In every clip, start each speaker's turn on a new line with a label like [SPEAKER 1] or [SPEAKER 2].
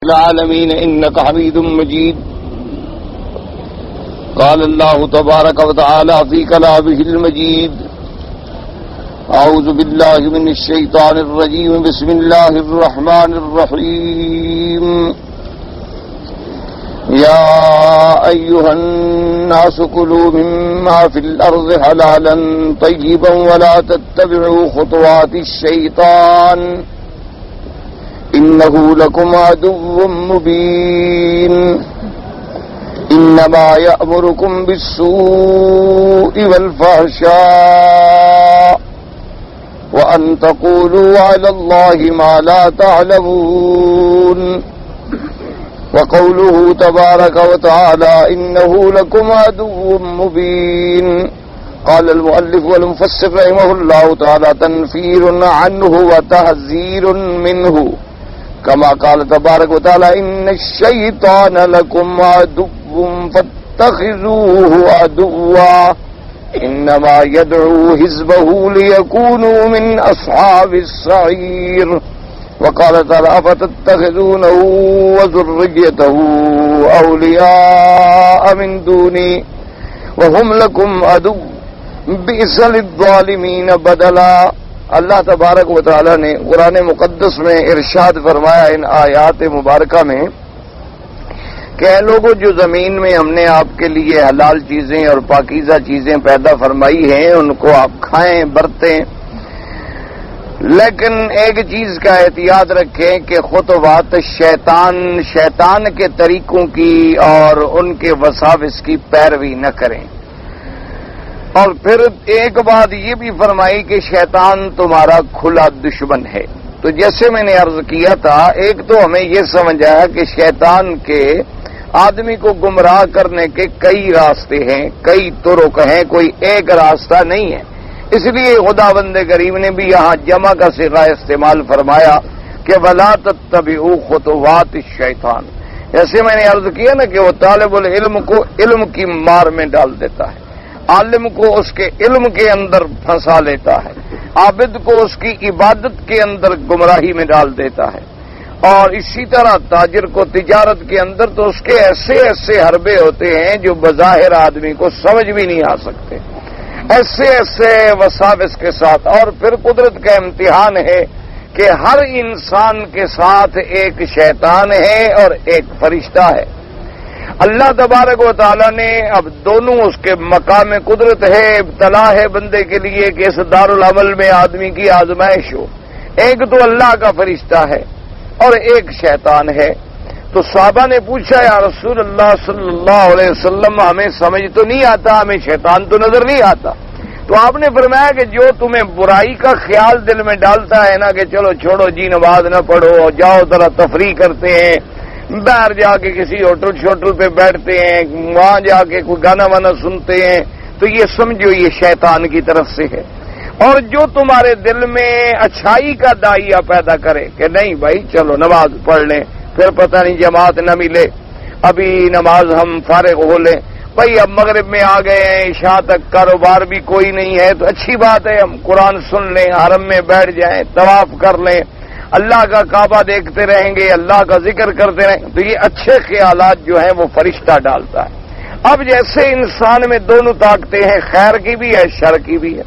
[SPEAKER 1] العالمين إنك حميد مجيد. قال الله تبارك وتعالى في كلامه المجيد: أعوذ بالله من الشيطان الرجيم. بسم الله الرحمن الرحيم. يا أيها الناس كلوا مما في الأرض حلالا طيبا ولا تتبعوا خطوات الشيطان إنه لكم عدو مبين. إنما يأمركم بالسوء والفحشاء وأن تقولوا على الله ما لا تعلمون. وقوله تبارك وتعالى: إنه لكم عدو مبين. قال المؤلف والمفسر رحمه الله تعالى: تنفير عنه وتحذير منه، كما قال تبارك وتعالى: إن الشيطان لكم عدو فاتخذوه عدوا إنما يدعو حزبه ليكونوا من أصحاب السعير. وقال تعالى: أفتتخذونه وذريته أولياء من دوني وهم لكم عدو بئس للظالمین بدلا. اللہ تبارک و تعالی نے قرآن مقدس میں ارشاد فرمایا ان آیات مبارکہ میں کہ اے لوگوں، جو زمین میں ہم نے آپ کے لیے حلال چیزیں اور پاکیزہ چیزیں پیدا فرمائی ہیں ان کو آپ کھائیں برتیں، لیکن ایک چیز کا احتیاط رکھیں کہ خطوات شیطان کے طریقوں کی اور ان کے وساوس کی پیروی نہ کریں. اور پھر ایک بات یہ بھی فرمائی کہ شیطان تمہارا کھلا دشمن ہے. تو جیسے میں نے عرض کیا تھا، ایک تو ہمیں یہ سمجھ آیا کہ شیطان کے آدمی کو گمراہ کرنے کے کئی راستے ہیں، کئی طرق ہیں، کوئی ایک راستہ نہیں ہے. اس لیے خداوند کریم نے بھی یہاں جمع کا صیغہ استعمال فرمایا کہ وَلَا تَتَّبِعُوا خُطُوَاتِ الشَّيْطَانِ. جیسے میں نے عرض کیا نا کہ وہ طالب العلم کو علم کی مار میں ڈال دیتا ہے، عالم کو اس کے علم کے اندر پھنسا لیتا ہے، عابد کو اس کی عبادت کے اندر گمراہی میں ڈال دیتا ہے، اور اسی طرح تاجر کو تجارت کے اندر تو اس کے ایسے ایسے حربے ہوتے ہیں جو بظاہر آدمی کو سمجھ بھی نہیں آ سکتے، ایسے ایسے وساوس کے ساتھ. اور پھر قدرت کا امتحان ہے کہ ہر انسان کے ساتھ ایک شیطان ہے اور ایک فرشتہ ہے. اللہ تبارک و تعالیٰ نے اب دونوں اس کے مقام قدرت ہے، ابتلا ہے بندے کے لیے کہ اس دارالعمل میں آدمی کی آزمائش ہو. ایک تو اللہ کا فرشتہ ہے اور ایک شیطان ہے. تو صحابہ نے پوچھا: یا رسول اللہ صلی اللہ علیہ وسلم، ہمیں سمجھ تو نہیں آتا، ہمیں شیطان تو نظر نہیں آتا. تو آپ نے فرمایا کہ جو تمہیں برائی کا خیال دل میں ڈالتا ہے نا کہ چلو چھوڑو جی نماز نہ پڑھو، جاؤ ذرا تفریح کرتے ہیں، باہر جا کے کسی ہوٹل پہ بیٹھتے ہیں، وہاں جا کے کوئی گانا وانا سنتے ہیں، تو یہ سمجھو یہ شیطان کی طرف سے ہے. اور جو تمہارے دل میں اچھائی کا داعیہ پیدا کرے کہ نہیں بھائی چلو نماز پڑھ لیں، پھر پتہ نہیں جماعت نہ ملے، ابھی نماز ہم فارغ ہو لیں، بھائی اب مغرب میں آ گئے ہیں، عشاء تک کاروبار بھی کوئی نہیں ہے تو اچھی بات ہے ہم قرآن سن لیں، حرم میں بیٹھ جائیں، طواف کر لیں، اللہ کا کعبہ دیکھتے رہیں گے، اللہ کا ذکر کرتے رہیں. تو یہ اچھے خیالات جو ہیں وہ فرشتہ ڈالتا ہے. اب جیسے انسان میں دونوں طاقتیں ہیں، خیر کی بھی ہے شر کی بھی ہے.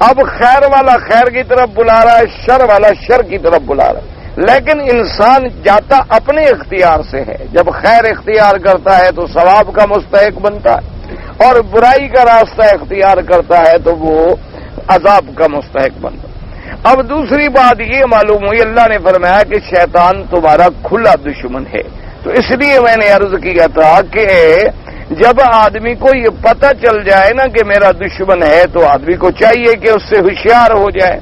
[SPEAKER 1] اب خیر والا خیر کی طرف بلا رہا ہے، شر والا شر کی طرف بلا رہا ہے، لیکن انسان جاتا اپنے اختیار سے ہے. جب خیر اختیار کرتا ہے تو ثواب کا مستحق بنتا ہے، اور برائی کا راستہ اختیار کرتا ہے تو وہ عذاب کا مستحق بنتا ہے. اب دوسری بات یہ معلوم ہوئی، اللہ نے فرمایا کہ شیطان تمہارا کھلا دشمن ہے. تو اس لیے میں نے عرض کیا تھا کہ جب آدمی کو یہ پتہ چل جائے نا کہ میرا دشمن ہے تو آدمی کو چاہیے کہ اس سے ہوشیار ہو جائے.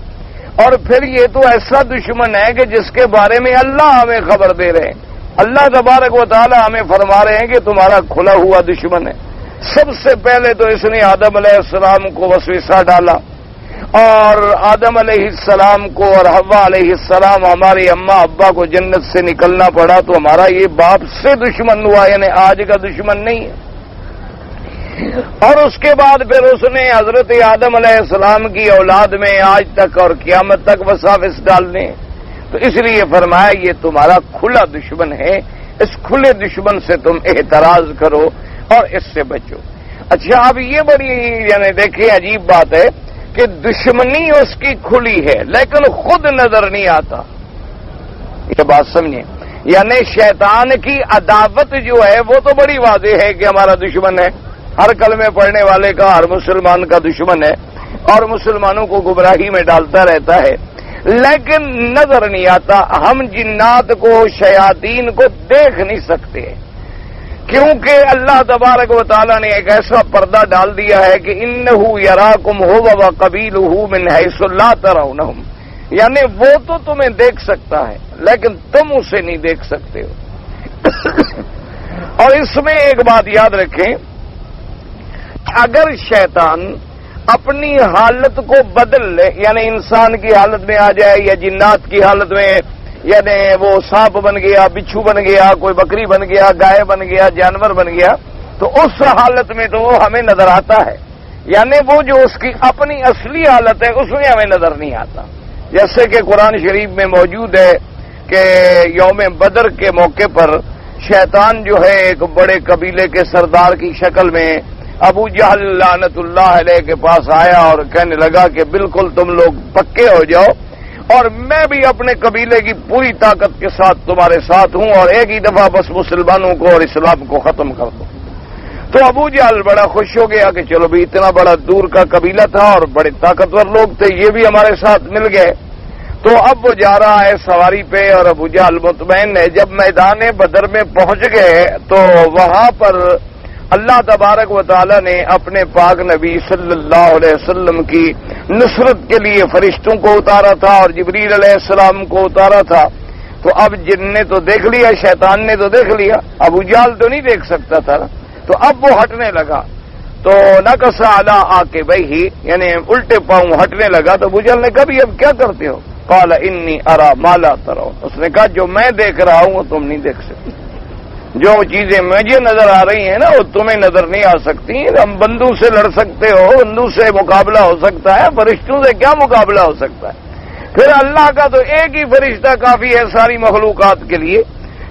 [SPEAKER 1] اور پھر یہ تو ایسا دشمن ہے کہ جس کے بارے میں اللہ ہمیں خبر دے رہے ہیں. اللہ تبارک و تعالی ہمیں فرما رہے ہیں کہ تمہارا کھلا ہوا دشمن ہے. سب سے پہلے تو اس نے آدم علیہ السلام کو وسوسہ ڈالا، اور آدم علیہ السلام کو اور حوا علیہ السلام ہماری اماں ابا کو جنت سے نکلنا پڑا تو ہمارا یہ باپ سے دشمن ہوا، یعنی آج کا دشمن نہیں ہے. اور اس کے بعد پھر اس نے حضرت آدم علیہ السلام کی اولاد میں آج تک اور قیامت تک وساوس ڈالنے. تو اس لیے فرمایا یہ تمہارا کھلا دشمن ہے، اس کھلے دشمن سے تم احتراز کرو اور اس سے بچو۔ اچھا، اب یہ بڑی یعنی دیکھیں عجیب بات ہے کہ دشمنی اس کی کھلی ہے لیکن خود نظر نہیں آتا۔ یہ بات سمجھیں، یعنی شیطان کی عداوت جو ہے وہ تو بڑی واضح ہے کہ ہمارا دشمن ہے، ہر کلمے پڑھنے والے کا، ہر مسلمان کا دشمن ہے اور مسلمانوں کو گمراہی میں ڈالتا رہتا ہے، لیکن نظر نہیں آتا۔ ہم جنات کو، شیاطین کو دیکھ نہیں سکتے کیونکہ اللہ تبارک و تعالیٰ نے ایک ایسا پردہ ڈال دیا ہے کہ انہ یراکم ھو وقبیلہ من حیث لا ترونہم، یعنی وہ تو تمہیں دیکھ سکتا ہے لیکن تم اسے نہیں دیکھ سکتے ہو۔ اور اس میں ایک بات یاد رکھیں، اگر شیطان اپنی حالت کو بدل لے، یعنی انسان کی حالت میں آ جائے یا جنات کی حالت میں، یعنی وہ سانپ بن گیا، بچھو بن گیا، کوئی بکری بن گیا، گائے بن گیا، جانور بن گیا، تو اس حالت میں تو وہ ہمیں نظر آتا ہے، یعنی وہ جو اس کی اپنی اصلی حالت ہے اس میں ہمیں نظر نہیں آتا۔ جیسے کہ قرآن شریف میں موجود ہے کہ یوم بدر کے موقع پر شیطان جو ہے ایک بڑے قبیلے کے سردار کی شکل میں ابو جہل لعنت اللہ علیہ کے پاس آیا اور کہنے لگا کہ بالکل تم لوگ پکے ہو جاؤ اور میں بھی اپنے قبیلے کی پوری طاقت کے ساتھ تمہارے ساتھ ہوں اور ایک ہی دفعہ بس مسلمانوں کو اور اسلام کو ختم کر دو۔ تو ابو جہل بڑا خوش ہو گیا کہ چلو بھی اتنا بڑا دور کا قبیلہ تھا اور بڑے طاقتور لوگ تھے، یہ بھی ہمارے ساتھ مل گئے۔ تو اب وہ جا رہا ہے سواری پہ اور ابو جہل مطمئن ہے۔ جب میدان بدر میں پہنچ گئے تو وہاں پر اللہ تبارک و تعالی نے اپنے پاک نبی صلی اللہ علیہ وسلم کی نصرت کے لیے فرشتوں کو اتارا تھا اور جبریل علیہ السلام کو اتارا تھا۔ تو اب جن نے تو دیکھ لیا، شیطان نے تو دیکھ لیا، ابو جہل تو نہیں دیکھ سکتا تھا نا، تو اب وہ ہٹنے لگا تو نقص علی عاقبیہ، یعنی الٹے پاؤں ہٹنے لگا۔ تو ابو جہل نے کہا بھی اب کیا کرتے ہو؟ قال انی ارى ما لا ترون، اس نے کہا جو میں دیکھ رہا ہوں وہ تم نہیں دیکھ سکتے، جو چیزیں مجھے نظر آ رہی ہیں نا وہ تمہیں نظر نہیں آ سکتی۔ ہم بندوق سے لڑ سکتے ہو، بندوق سے مقابلہ ہو سکتا ہے، فرشتوں سے کیا مقابلہ ہو سکتا ہے؟ پھر اللہ کا تو ایک ہی فرشتہ کافی ہے ساری مخلوقات کے لیے۔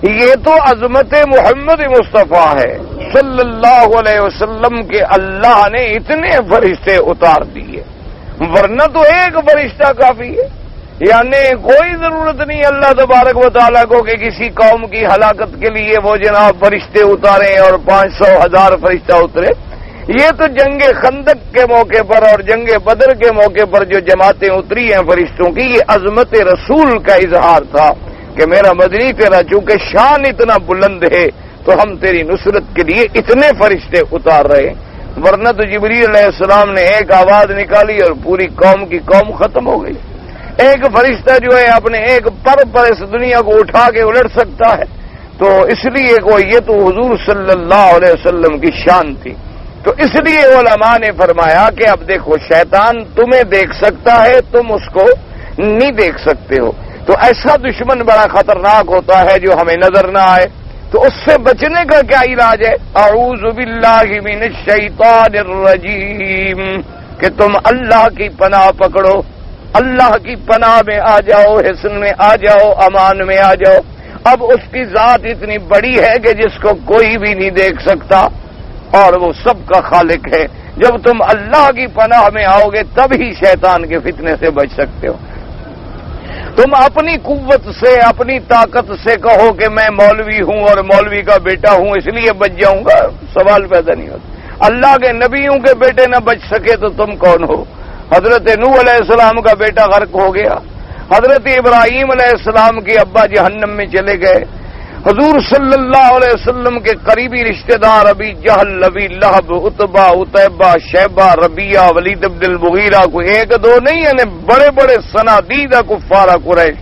[SPEAKER 1] یہ تو عظمت محمد مصطفیٰ ہے صلی اللہ علیہ وسلم کے اللہ نے اتنے فرشتے اتار دیے، ورنہ تو ایک فرشتہ کافی ہے، یعنی کوئی ضرورت نہیں اللہ تبارک و تعالیٰ کو کہ کسی قوم کی ہلاکت کے لیے وہ جناب فرشتے اتاریں اور 500,000 فرشتہ اترے۔ یہ تو جنگ خندق کے موقع پر اور جنگ بدر کے موقع پر جو جماعتیں اتری ہیں فرشتوں کی، یہ عظمت رسول کا اظہار تھا کہ میرا مدنی تیرا چونکہ شان اتنا بلند ہے تو ہم تیری نصرت کے لیے اتنے فرشتے اتار رہے ہیں، ورنہ تو جبریل علیہ السلام نے ایک آواز نکالی اور پوری قوم کی قوم ختم ہو گئی۔ ایک فرشتہ جو ہے اپنے ایک پر اس دنیا کو اٹھا کے الٹ سکتا ہے، تو اس لیے یہ تو حضور صلی اللہ علیہ وسلم کی شان تھی۔ تو اس لیے علماء نے فرمایا کہ اب دیکھو شیطان تمہیں دیکھ سکتا ہے، تم اس کو نہیں دیکھ سکتے ہو، تو ایسا دشمن بڑا خطرناک ہوتا ہے جو ہمیں نظر نہ آئے۔ تو اس سے بچنے کا کیا علاج ہے؟ اعوذ باللہ من الشیطان الرجیم، کہ تم اللہ کی پناہ پکڑو، اللہ کی پناہ میں آ جاؤ، حصن میں آ جاؤ، امان میں آ جاؤ۔ اب اس کی ذات اتنی بڑی ہے کہ جس کو کوئی بھی نہیں دیکھ سکتا اور وہ سب کا خالق ہے۔ جب تم اللہ کی پناہ میں آؤ گے تب ہی شیطان کے فتنے سے بچ سکتے ہو۔ تم اپنی قوت سے، اپنی طاقت سے کہو کہ میں مولوی ہوں اور مولوی کا بیٹا ہوں اس لیے بچ جاؤں گا، سوال پیدا نہیں ہوتا۔ اللہ کے نبیوں کے بیٹے نہ بچ سکے تو تم کون ہو؟ حضرت نوح علیہ السلام کا بیٹا غرق ہو گیا، حضرت ابراہیم علیہ السلام کے ابا جہنم میں چلے گئے، حضور صلی اللہ علیہ وسلم کے قریبی رشتہ دار ابی جہل، ابی لہب، عتبہ، عتیبہ، شیبہ، ربیعہ، ولید بن المغیرہ، کو ایک دو نہیں، یعنی بڑے بڑے صنادیدہ کفار قریش،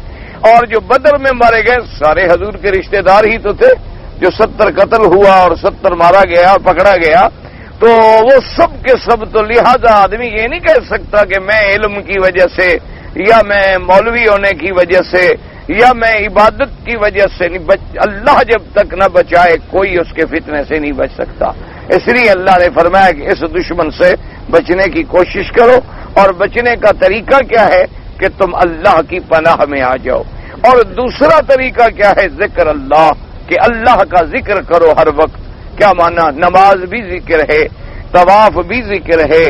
[SPEAKER 1] اور جو بدر میں مارے گئے سارے حضور کے رشتہ دار ہی تو تھے، جو 70 قتل ہوا اور 70 مارا گیا، پکڑا گیا، تو وہ سب کے سب تو لہذا آدمی یہ نہیں کہہ سکتا کہ میں علم کی وجہ سے یا میں مولوی ہونے کی وجہ سے یا میں عبادت کی وجہ سے نہیں اللہ جب تک نہ بچائے کوئی اس کے فتنے سے نہیں بچ سکتا۔ اس لیے اللہ نے فرمایا کہ اس دشمن سے بچنے کی کوشش کرو، اور بچنے کا طریقہ کیا ہے کہ تم اللہ کی پناہ میں آ جاؤ، اور دوسرا طریقہ کیا ہے؟ ذکر اللہ، کہ اللہ کا ذکر کرو ہر وقت۔ کیا مانا؟ نماز بھی ذکر ہے، طواف بھی ذکر ہے،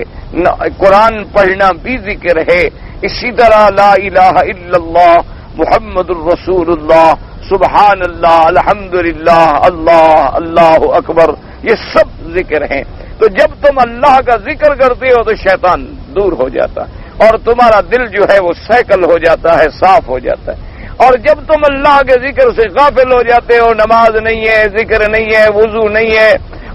[SPEAKER 1] قرآن پڑھنا بھی ذکر ہے، اسی طرح لا الہ الا اللہ محمد الرسول اللہ، سبحان اللہ، الحمدللہ، اللہ اللہ اکبر، یہ سب ذکر ہیں۔ تو جب تم اللہ کا ذکر کرتے ہو تو شیطان دور ہو جاتا ہے اور تمہارا دل جو ہے وہ سیکل ہو جاتا ہے، صاف ہو جاتا ہے۔ اور جب تم اللہ کے ذکر سے غافل ہو جاتے ہو، نماز نہیں ہے، ذکر نہیں ہے، وضو نہیں ہے،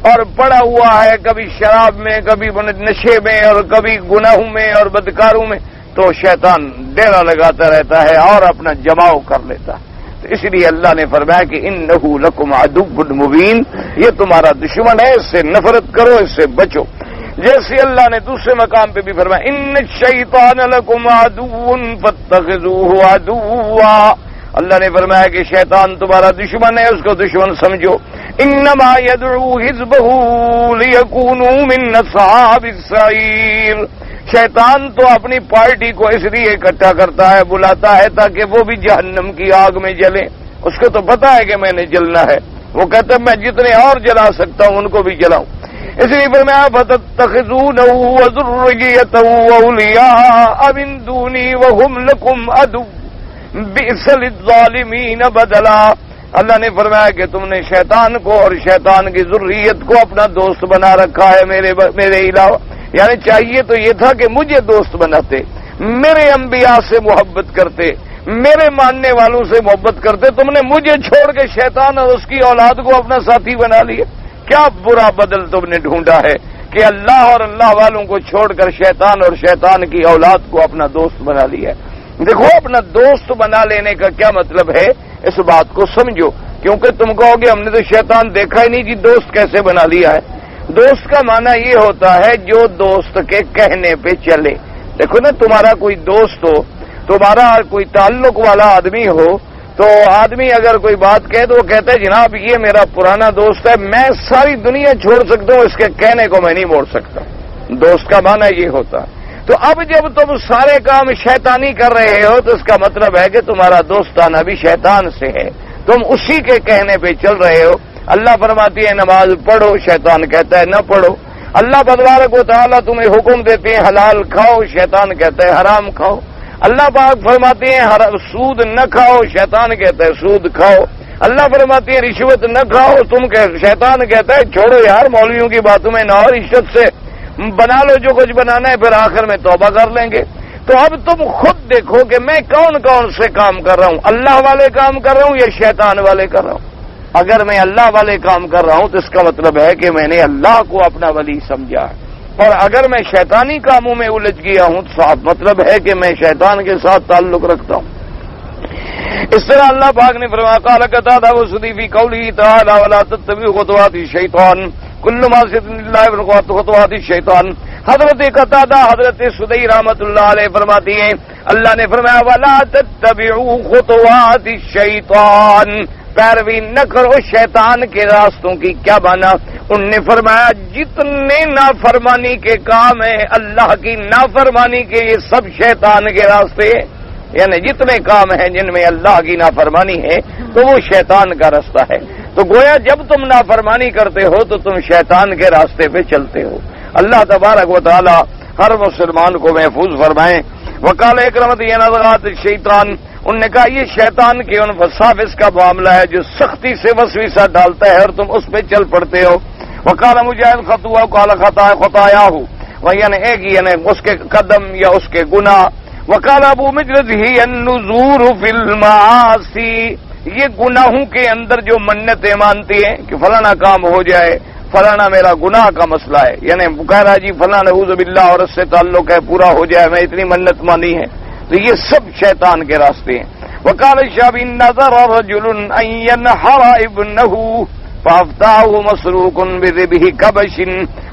[SPEAKER 1] اور پڑا ہوا ہے کبھی شراب میں، کبھی نشے میں، اور کبھی گناہوں میں اور بدکاروں میں، تو شیطان ڈیرا لگاتا رہتا ہے اور اپنا جماؤ کر لیتا ہے۔ تو اس لیے اللہ نے فرمایا کہ انہ لکم عدو مبین، یہ تمہارا دشمن ہے، اس سے نفرت کرو، اس سے بچو۔ جیسے اللہ نے دوسرے مقام پہ بھی فرمایا ان الشیطان لکم عدو فاتخذوہ عدوا، اللہ نے فرمایا کہ شیطان تمہارا دشمن ہے، اس کو دشمن سمجھو۔ انما یدعو حزبہ لیکونوا من اصحاب السعیر، شیطان تو اپنی پارٹی کو اس لیے اکٹھا کرتا ہے، بلاتا ہے تاکہ وہ بھی جہنم کی آگ میں جلے۔ اس کو تو پتا ہے کہ میں نے جلنا ہے، وہ کہتا ہے میں جتنے اور جلا سکتا ہوں ان کو بھی جلاؤں۔ اس لیے فرمایا فَتَتَّخِذُونَهُ وَذُرِّيَّتَهُ أَوْلِيَاءَ مِن دُونِي وَهُمْ لَكُمْ عَدُوٌّ بِئْسَ لِلظَّالِمِينَ بَدَلًا، اللہ نے فرمایا کہ تم نے شیطان کو اور شیطان کی ذریت کو اپنا دوست بنا رکھا ہے میرے علاوہ۔ یعنی چاہیے تو یہ تھا کہ مجھے دوست بناتے، میرے انبیاء سے محبت کرتے، میرے ماننے والوں سے محبت کرتے، تم نے مجھے چھوڑ کے شیطان اور اس کی اولاد کو اپنا ساتھی بنا لیا۔ کیا برا بدل تم نے ڈھونڈا ہے کہ اللہ اور اللہ والوں کو چھوڑ کر شیطان اور شیطان کی اولاد کو اپنا دوست بنا لیا۔ دیکھو اپنا دوست بنا لینے کا کیا مطلب ہے، اس بات کو سمجھو، کیونکہ تم کہو گے ہم نے تو شیطان دیکھا ہی نہیں کہ دوست کیسے بنا لیا ہے۔ دوست کا معنی یہ ہوتا ہے جو دوست کے کہنے پہ چلے۔ دیکھو نا، تمہارا کوئی دوست ہو، تمہارا کوئی تعلق والا آدمی ہو، تو آدمی اگر کوئی بات کہے تو وہ کہتا ہے جناب یہ میرا پرانا دوست ہے، میں ساری دنیا چھوڑ سکتا ہوں، اس کے کہنے کو میں نہیں موڑ سکتا۔ دوست کا معنی یہ ہوتا ہے۔ تو اب جب تم سارے کام شیطانی کر رہے ہو تو اس کا مطلب ہے کہ تمہارا دوستانہ بھی شیطان سے ہے، تم اسی کے کہنے پہ چل رہے ہو۔ اللہ فرماتی ہے نماز پڑھو، شیطان کہتا ہے نہ پڑھو۔ اللہ تبارک و تعالیٰ تمہیں حکم دیتے ہیں حلال کھاؤ، شیطان کہتا ہے حرام کھاؤ۔ اللہ پاک فرماتے ہیں سود نہ کھاؤ، شیطان کہتا ہے سود کھاؤ۔ اللہ فرماتے ہیں رشوت نہ کھاؤ، شیطان کہتا ہے چھوڑو یار مولویوں کی باتوں میں نہ، اور رشوت سے بنا لو جو کچھ بنانا ہے، پھر آخر میں توبہ کر لیں گے۔ تو اب تم خود دیکھو کہ میں کون کون سے کام کر رہا ہوں، اللہ والے کام کر رہا ہوں یا شیطان والے کر رہا ہوں۔ اگر میں اللہ والے کام کر رہا ہوں تو اس کا مطلب ہے کہ میں نے اللہ کو اپنا ولی سمجھا ہے، اور اگر میں شیطانی کاموں میں الجھ گیا ہوں تو صاف مطلب ہے کہ میں شیطان کے ساتھ تعلق رکھتا ہوں۔ اس طرح اللہ پاک نے فرمایا قال قتادہ وصدی فی قوله تعالی ولا تتبعوا خطوات الشیطان کل ما سد اللہ خطوات الشیطان۔ حضرت قتادہ حضرت سدی رحمۃ اللہ علیہ فرماتی ہیں اللہ نے فرمایا ولا تتبعوا خطوات الشیطان، پیروی نہ کرو شیطان کے راستوں کی۔ کیا مانا؟ ان نے فرمایا جتنے نافرمانی کے کام ہیں، اللہ کی نافرمانی کے، یہ سب شیطان کے راستے ہیں۔ یعنی جتنے کام ہیں جن میں اللہ کی نافرمانی ہے تو وہ شیطان کا راستہ ہے۔ تو گویا جب تم نافرمانی کرتے ہو تو تم شیطان کے راستے پہ چلتے ہو۔ اللہ تبارک و تعالی ہر مسلمان کو محفوظ فرمائیں۔ وقال اکرمت یہ نزغات الشیطان، انہوں نے کہا یہ شیطان کے ان وساوس کا معاملہ ہے جو سختی سے وسوسہ ڈالتا ہے اور تم اس پہ چل پڑتے ہو۔ وقال مجاہد خطوہ قال خطایا ہو، یعنی ایک یعنی اس کے قدم یا اس کے گناہ۔ وقال ابو مجلد ہی النذور فی المعاصی، یہ گناہوں کے اندر جو منتیں مانتی ہیں کہ فلانا کام ہو جائے، فلانا میرا گناہ کا مسئلہ ہے، یعنی کہہ رہا جی فلانا نعوذ باللہ اور اس سے تعلق ہے، پورا ہو جائے، میں اتنی منت مانی ہے، تو یہ سب شیطان کے راستے ہیں۔ وقال الشعبی نظر رجل ان ينحر ابنه فافتاه مسروق بذبح كبش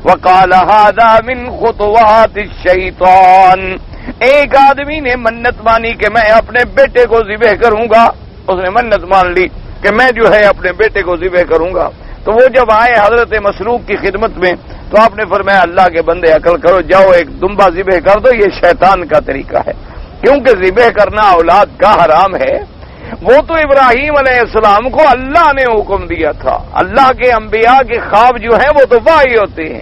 [SPEAKER 1] وقال هذا من خطوات الشیطان، ایک آدمی نے منت مانی کہ میں اپنے بیٹے کو ذبح کروں گا، اس نے منت مان لی کہ میں جو ہے اپنے بیٹے کو ذبح کروں گا۔ تو وہ جب آئے حضرت مسروق کی خدمت میں تو آپ نے فرمایا اللہ کے بندے عقل کرو، جاؤ ایک دمبا ذبح کر دو، یہ شیطان کا طریقہ ہے، کیونکہ ذبح کرنا اولاد کا حرام ہے۔ وہ تو ابراہیم علیہ السلام کو اللہ نے حکم دیا تھا. اللہ کے انبیاء کے خواب جو ہیں وہ تو وحی ہوتے ہیں,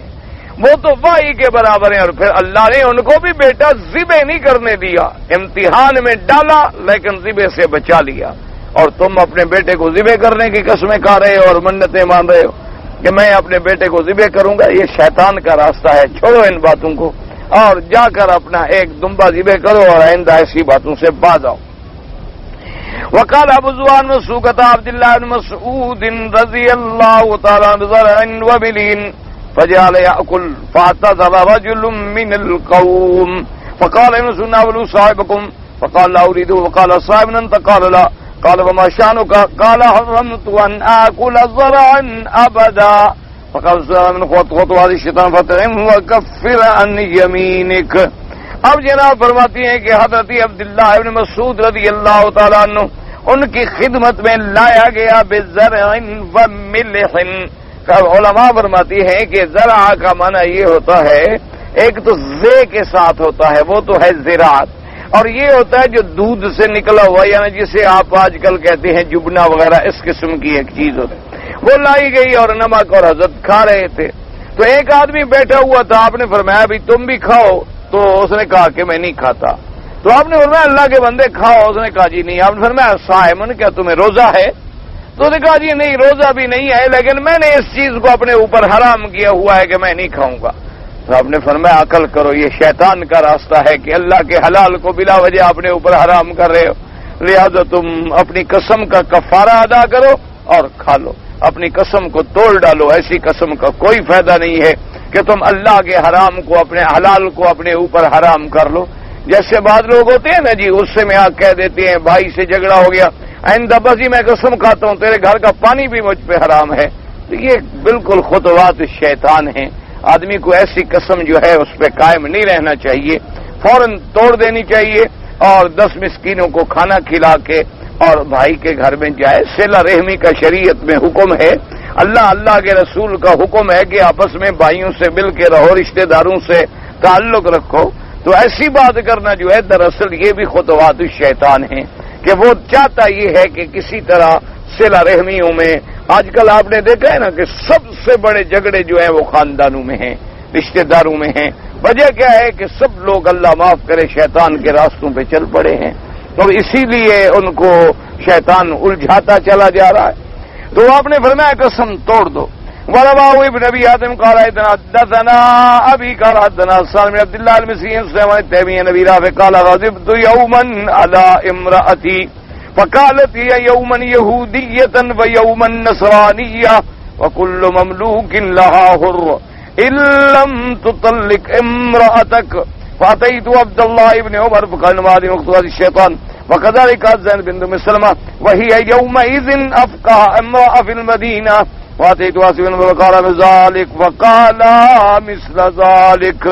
[SPEAKER 1] وہ تو وحی کے برابر ہیں. اور پھر اللہ نے ان کو بھی بیٹا ذبح نہیں کرنے دیا, امتحان میں ڈالا لیکن ذبح سے بچا لیا. اور تم اپنے بیٹے کو ذبح کرنے کی قسمیں کھا رہے ہو اور منتیں مان رہے ہو کہ میں اپنے بیٹے کو ذبح کروں گا. یہ شیطان کا راستہ ہے. چھوڑو ان باتوں کو اور جا کر اپنا ایک دمبا ذبح کرو اور آئندہ ایسی باتوں سے باز آؤ. وقال ابو زوان مسوقة عبد الله بن مسعود رضي الله تعالى عنه زرع وبلين فجعل يأكل فاعتذر رجل من القوم فقال إن ناولوا صاحبكم فقال لا أريده وقال صاحب أنت قال لا قال وما شأنك قال حرمت أن آكل زرعا أبدا فقال من خطوط هذه الشيطان فطعم وكفر عن يمينك. اب جناب فرماتی ہیں کہ حضرت عبداللہ ابن مسعود رضی اللہ تعالیٰ عنہ ان کی خدمت میں لایا گیا بزرع و ملح. علماء فرماتی ہیں کہ زرع کا معنی یہ ہوتا ہے, ایک تو زے کے ساتھ ہوتا ہے, وہ تو ہے زراعت, اور یہ ہوتا ہے جو دودھ سے نکلا ہوا, یعنی جسے آپ آج کل کہتے ہیں جبنا وغیرہ, اس قسم کی ایک چیز ہوتی ہے. وہ لائی گئی اور نمک اور حضرت کھا رہے تھے. تو ایک آدمی بیٹھا ہوا تھا, آپ نے فرمایا بھی تم بھی کھاؤ, تو اس نے کہا کہ میں نہیں کھاتا. تو آپ نے فرمایا اللہ کے بندے کھاؤ, اس نے کہا جی نہیں. آپ نے فرمایا صائمن کیا تمہیں روزہ ہے؟ تو اس نے کہا جی نہیں روزہ بھی نہیں ہے, لیکن میں نے اس چیز کو اپنے اوپر حرام کیا ہوا ہے کہ میں نہیں کھاؤں گا. تو آپ نے فرمایا عقل کرو, یہ شیطان کا راستہ ہے کہ اللہ کے حلال کو بلا وجہ اپنے اوپر حرام کر رہے ہو, لہذا تم اپنی قسم کا کفارہ ادا کرو اور کھا لو, اپنی قسم کو توڑ ڈالو. ایسی قسم کا کوئی فائدہ نہیں ہے کہ تم اللہ کے حرام کو, اپنے حلال کو اپنے اوپر حرام کر لو. جیسے بعض لوگ ہوتے ہیں نا جی, غصے میں آ کہہ دیتے ہیں بھائی سے جھگڑا ہو گیا, آئندہ بس ہی میں قسم کھاتا ہوں تیرے گھر کا پانی بھی مجھ پہ حرام ہے. تو یہ بالکل خطوات شیطان ہیں. آدمی کو ایسی قسم جو ہے اس پہ قائم نہیں رہنا چاہیے, فوراً توڑ دینی چاہیے اور 10 مسکینوں کو کھانا کھلا کے اور بھائی کے گھر میں جائے. صلہ رحمی کا شریعت میں حکم ہے, اللہ کے رسول کا حکم ہے کہ آپس میں بھائیوں سے مل کے رہو, رشتہ داروں سے تعلق رکھو. تو ایسی بات کرنا جو ہے دراصل یہ بھی خطوات الشیطان ہیں کہ وہ چاہتا یہ ہے کہ کسی طرح صلہ رحمیوں میں, آج کل آپ نے دیکھا ہے نا کہ سب سے بڑے جھگڑے جو ہیں وہ خاندانوں میں ہیں, رشتہ داروں میں ہیں. وجہ کیا ہے کہ سب لوگ اللہ معاف کرے شیطان کے راستوں پہ چل پڑے ہیں, تو اسی لیے ان کو شیطان الجھاتا چلا جا رہا ہے. تو آپ نے فرمایا قسم توڑ دو. ورواه ابن ابي حاتم قال حدثنا ابي قال حدثنا سالم بن عبد الله المسيح سمع التيمي نبي رافع قال غضبت يوما على امرأتي فقالت هي يوما يهودية ويوما نصرانية وكل مملوك لها حر إن لم تطلق امرأتك. فأتيت عبد الله بن عمر فقال ما هذه مقتضى الشيطان وكذلك زينب بنت ام سلمة وهي يومئذ أفقه امرأة في المدينة. واتيت واسبن وقال ذلك وقال مثل ذلك.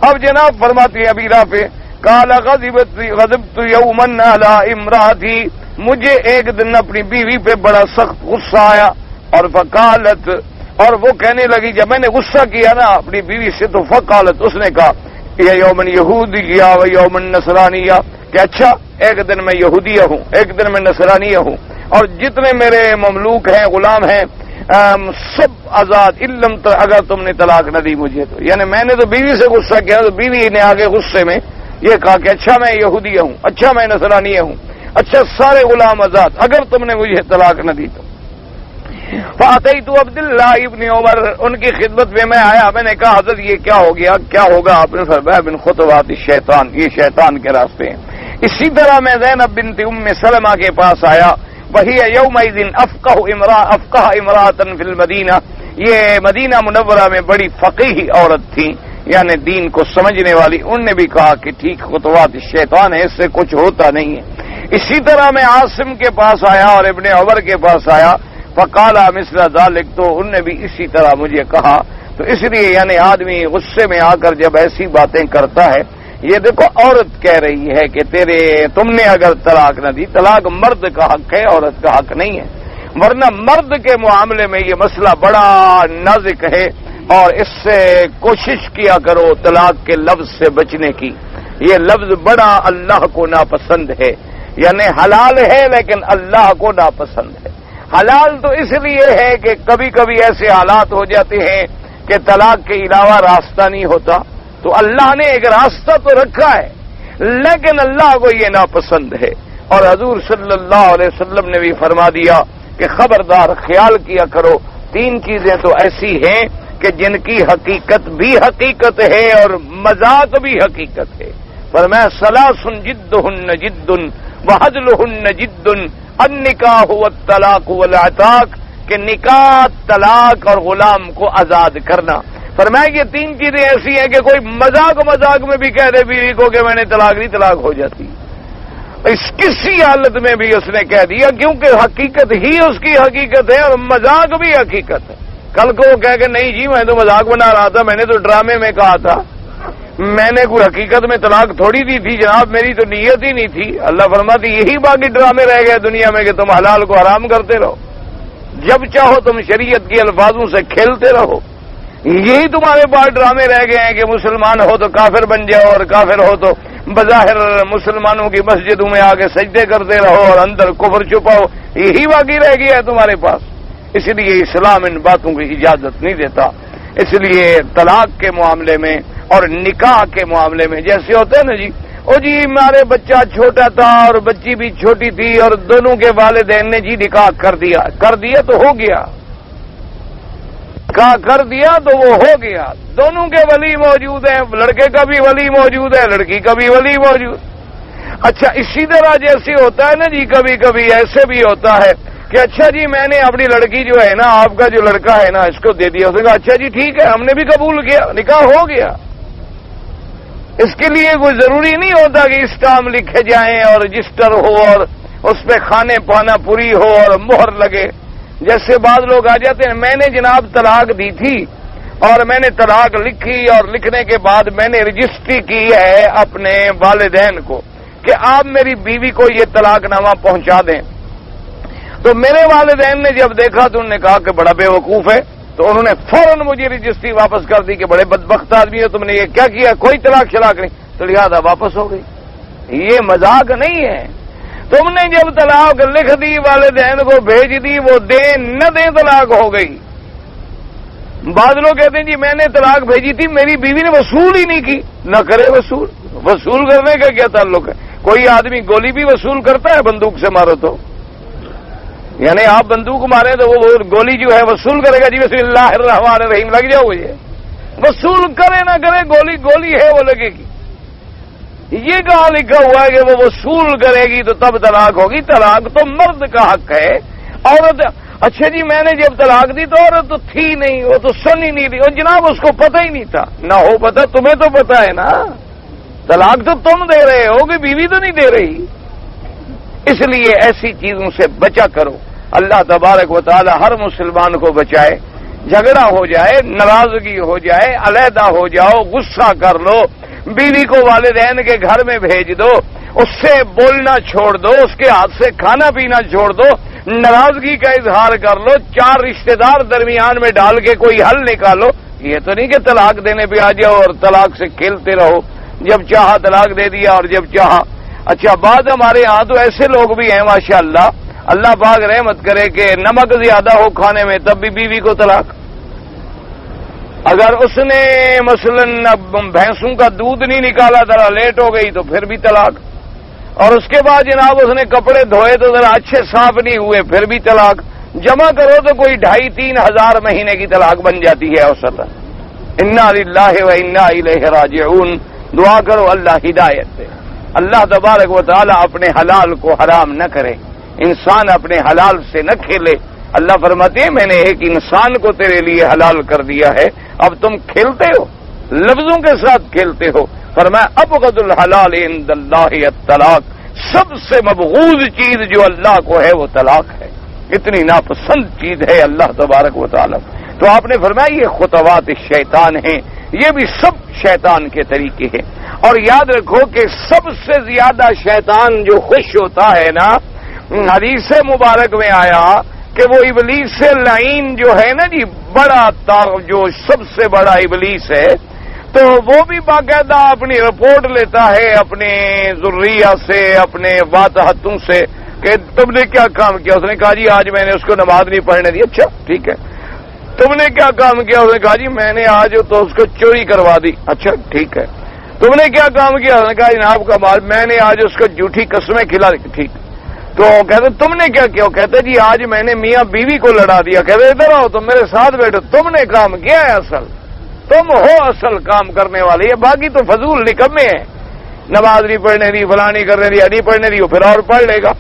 [SPEAKER 1] اب جناب فرماتے ہیں ابھی رافع قال غضبت یوما علی امراتی, مجھے ایک دن اپنی بیوی پہ بڑا سخت غصہ آیا. اور فقالت, اور وہ کہنے لگی جب میں نے غصہ کیا نا اپنی بیوی سے تو فقالت, اس نے کہا یہ یومن یہودیہ و یومن نصرانیہ, کہ اچھا ایک دن میں یہودیہ ہوں ایک دن میں نصرانیہ ہوں, اور جتنے میرے مملوک ہیں غلام ہیں سب آزاد, علم اگر تم نے طلاق نہ دی مجھے تو. یعنی میں نے تو بیوی سے غصہ کیا تو بیوی نے آگے غصے میں یہ کہا کہ اچھا میں یہودیہ ہوں, اچھا میں نصرانیہ ہوں, اچھا سارے غلام آزاد اگر تم نے مجھے طلاق نہ دی تو. فاتیت عبداللہ ابن عمر, ان کی خدمت میں آیا, میں نے کہا حضرت یہ کیا ہو گیا, کیا ہوگا؟ آپ نے فرمایا من خطوات الشیطان, یہ شیطان کے راستے ہیں. اسی طرح میں زینب بنت ام سلمہ کے پاس آیا, وہی یومئذ افقہ امراۃ فی المدینہ, یہ مدینہ منورہ میں بڑی فقیہ عورت تھی, یعنی دین کو سمجھنے والی. ان نے بھی کہا کہ ٹھیک خطوات الشیطان ہے, اس سے کچھ ہوتا نہیں ہے. اسی طرح میں عاصم کے پاس آیا اور ابن عمر کے پاس آیا, فقال مثل ذلك, تو ان نے بھی اسی طرح مجھے کہا. تو اس لیے یعنی آدمی غصے میں آ کر جب ایسی باتیں کرتا ہے, یہ دیکھو عورت کہہ رہی ہے کہ تم نے اگر طلاق نہ دی, طلاق مرد کا حق ہے عورت کا حق نہیں ہے, ورنہ مرد کے معاملے میں یہ مسئلہ بڑا نازک ہے اور اس سے کوشش کیا کرو طلاق کے لفظ سے بچنے کی. یہ لفظ بڑا اللہ کو ناپسند ہے. یعنی حلال ہے لیکن اللہ کو ناپسند ہے۔ حلال تو اس لیے ہے کہ کبھی کبھی ایسے حالات ہو جاتے ہیں کہ طلاق کے علاوہ راستہ نہیں ہوتا، تو اللہ نے ایک راستہ تو رکھا ہے لیکن اللہ کو یہ ناپسند ہے۔ اور حضور صلی اللہ علیہ وسلم نے بھی فرما دیا کہ خبردار خیال کیا کرو، 3 چیزیں تو ایسی ہیں کہ جن کی حقیقت بھی حقیقت ہے اور مذاق بھی حقیقت ہے۔ فرمایا ثلاث جدہن جد وہزلہن جد النکاح والطلاق والعتاق، کہ نکاح، طلاق اور غلام کو آزاد کرنا۔ فرمایا یہ 3 چیزیں ایسی ہیں کہ کوئی مذاق میں بھی کہہ دے بیوی کو کہ میں نے طلاق دی، طلاق ہو جاتی۔ اس کسی حالت میں بھی اس نے کہہ دیا کیونکہ حقیقت ہی اس کی حقیقت ہے اور مذاق بھی حقیقت ہے۔ کل کو وہ کہہ کہ نہیں جی میں تو مذاق بنا رہا تھا، میں نے تو ڈرامے میں کہا تھا، میں نے کوئی حقیقت میں طلاق تھوڑی دی تھی جناب، میری تو نیت ہی نہیں تھی۔ اللہ فرماتی یہی باقی ڈرامے رہ گئے دنیا میں کہ تم حلال کو حرام کرتے رہو، جب چاہو تم شریعت کے الفاظوں سے کھیلتے رہو۔ یہی تمہارے پاس ڈرامے رہ گئے ہیں کہ مسلمان ہو تو کافر بن جاؤ اور کافر ہو تو بظاہر مسلمانوں کی مسجدوں میں آگے سجدے کرتے رہو اور اندر کفر چھپاؤ، یہی باقی رہ گیا ہے تمہارے پاس۔ اس لیے اسلام ان باتوں کی اجازت نہیں دیتا۔ اس لیے طلاق کے معاملے میں اور نکاح کے معاملے میں جیسے ہوتا ہے نا جی، او جی ہمارے بچہ چھوٹا تھا اور بچی بھی چھوٹی تھی اور دونوں کے والدین نے جی نکاح کر دیا تو ہو گیا، نکاح کر دیا تو وہ ہو گیا، دونوں کے ولی موجود ہیں، لڑکے کا بھی ولی موجود ہے، لڑکی کا بھی ولی موجود۔ اچھا اسی طرح جیسے ہوتا ہے نا جی، کبھی کبھی ایسے بھی ہوتا ہے کہ اچھا جی میں نے اپنی لڑکی جو ہے نا، آپ کا جو لڑکا ہے نا، اس کو دے دیا، اس نے کہا اچھا جی ٹھیک ہے ہم نے بھی قبول کیا، نکاح ہو گیا۔ اس کے لیے کوئی ضروری نہیں ہوتا کہ اسٹام لکھے جائیں اور رجسٹر ہو اور اس پہ کھانے پانا پوری ہو اور مہر لگے۔ جیسے بعض لوگ آ جاتے ہیں میں نے جناب طلاق دی تھی اور میں نے طلاق لکھی اور لکھنے کے بعد میں نے رجسٹری کی ہے اپنے والدین کو کہ آپ میری بیوی کو یہ طلاق نامہ پہنچا دیں۔ تو میرے والدین نے جب دیکھا تو انہوں نے کہا کہ بڑا بے وقوف ہے، تو انہوں نے فوراً مجھے رجسٹری واپس کر دی کہ بڑے بدبخت آدمی ہو، تم نے یہ کیا کیا، کوئی طلاق شلاق نہیں، تو لہذا واپس ہو گئی۔ یہ مذاق نہیں ہے، تم نے جب طلاق لکھ دی والدین کو بھیج دی، وہ دیں نہ دیں طلاق ہو گئی۔ بعض لوگ کہتے ہیں جی میں نے طلاق بھیجی تھی میری بیوی نے وصول ہی نہیں کی، نہ کرے وصول کرنے کا کیا تعلق ہے؟ کوئی آدمی گولی بھی وصول کرتا ہے بندوق سے مارو تو، یعنی آپ بندوق مارے تو وہ گولی جو ہے وصول کرے گا جی بسم اللہ الرحمن الرحیم لگ جاؤ، یہ وصول کرے نہ کرے گولی ہے وہ لگے گی۔ یہ کہاں لکھا ہوا ہے کہ وہ وصول کرے گی تو تب طلاق ہوگی؟ طلاق تو مرد کا حق ہے، عورت اچھا جی میں نے جب طلاق دی تو عورت تو تھی نہیں، وہ تو سن ہی نہیں تھی، اور جناب اس کو پتہ ہی نہیں تھا، نہ ہو پتہ تمہیں تو پتہ ہے نا، طلاق تو تم دے رہے ہو کہ بیوی تو نہیں دے رہی۔ اس لیے ایسی چیزوں سے بچا کرو، اللہ تبارک و تعالی ہر مسلمان کو بچائے۔ جھگڑا ہو جائے، ناراضگی ہو جائے، علیحدہ ہو جاؤ، غصہ کر لو، بیوی کو والدین کے گھر میں بھیج دو، اس سے بولنا چھوڑ دو، اس کے ہاتھ سے کھانا پینا چھوڑ دو، ناراضگی کا اظہار کر لو، 4 رشتہ دار درمیان میں ڈال کے کوئی حل نکالو۔ یہ تو نہیں کہ طلاق دینے پہ آ جاؤ اور طلاق سے کھیلتے رہو، جب چاہا طلاق دے دیا اور جب چاہا۔ اچھا بعد ہمارے ہاں تو ایسے لوگ بھی ہیں ماشاءاللہ، اللہ پاک رحمت کرے کہ نمک زیادہ ہو کھانے میں تب بھی بیوی کو طلاق۔ اگر اس نے مثلا بھینسوں کا دودھ نہیں نکالا ذرا لیٹ ہو گئی تو پھر بھی طلاق، اور اس کے بعد جناب اس نے کپڑے دھوئے تو ذرا اچھے صاف نہیں ہوئے پھر بھی طلاق۔ جمع کرو تو کوئی 2,500-3 ہزار مہینے کی طلاق بن جاتی ہے اوسطاً۔ انا للہ و انا الیہ راجعون۔ دعا کرو اللہ ہدایت دے، اللہ تبارک و تعالی اپنے حلال کو حرام نہ کرے، انسان اپنے حلال سے نہ کھیلے۔ اللہ فرماتے ہیں میں نے ایک انسان کو تیرے لیے حلال کر دیا ہے، اب تم کھیلتے ہو، لفظوں کے ساتھ کھیلتے ہو۔ فرمایا ابغض الحلال عند اللہ الطلاق، سب سے مبغوض چیز جو اللہ کو ہے وہ طلاق ہے، اتنی ناپسند چیز ہے اللہ تبارک و تعالی۔ تو آپ نے فرمایا یہ خطوات شیطان ہیں، یہ بھی سب شیطان کے طریقے ہیں۔ اور یاد رکھو کہ سب سے زیادہ شیطان جو خوش ہوتا ہے نا، حدیث مبارک میں آیا کہ وہ ابلیس سے لعین جو ہے نا جی، بڑا جو سب سے بڑا ابلیس ہے، تو تو وہ بھی باقاعدہ اپنی رپورٹ لیتا ہے اپنے ذریہ سے، اپنے واتحتوں سے کہ تم نے کیا کام کیا. اس نے کہا جی آج میں نے اس کو نماز نہیں پڑھنے دی. اچھا ٹھیک ہے. تم نے کیا کام کیا؟ اس نے کہا جی میں نے آج تو اس کو چوری کروا دی. اچھا ٹھیک ہے. تم نے کیا کام کیا؟ اس نے کہا جناب کا مال میں نے آج اس کو جھوٹی قسمیں کھلا دی. ٹھیک. تو کہتے تم نے کیا کیا؟ کہتے جی آج میں نے میاں بیوی کو لڑا دیا. کہتے ادھر آؤ تم میرے ساتھ بیٹھو، تم نے کام کیا ہے اصل، تم ہو اصل کام کرنے والے. یہ باقی تو فضول نکمے ہیں، نماز نہیں پڑھنے دی، فلاں نہیں کرنے دی، نہیں پڑھنے دی، پھر اور پڑھ لے گا.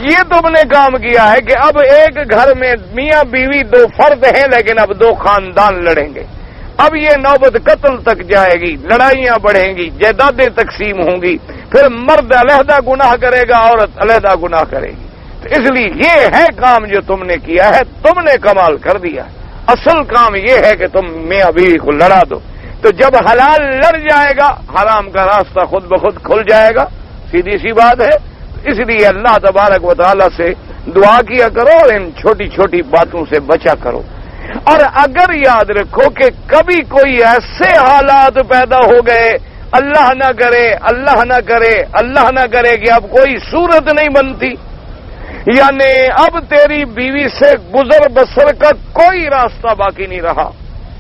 [SPEAKER 1] یہ تم نے کام کیا ہے کہ اب ایک گھر میں میاں بیوی دو فرد ہیں لیکن اب دو خاندان لڑیں گے. اب یہ نوبت قتل تک جائے گی، لڑائیاں بڑھیں گی، جائیدادیں تقسیم ہوں گی، پھر مرد علیحدہ گناہ کرے گا، عورت علیحدہ گناہ کرے گی. تو اس لیے یہ ہے کام جو تم نے کیا ہے، تم نے کمال کر دیا. اصل کام یہ ہے کہ تم میاں بیوی کو لڑا دو. تو جب حلال لڑ جائے گا حرام کا راستہ خود بخود کھل جائے گا. سیدھی سی بات ہے. اس لیے اللہ تبارک و تعالی سے دعا کیا کرو اور ان چھوٹی چھوٹی باتوں سے بچا کرو. اور اگر یاد رکھو کہ کبھی کوئی ایسے حالات پیدا ہو گئے، اللہ نہ کرے اللہ نہ کرے اللہ نہ کرے کہ اب کوئی صورت نہیں بنتی، یعنی اب تیری بیوی سے گزر بسر کا کوئی راستہ باقی نہیں رہا،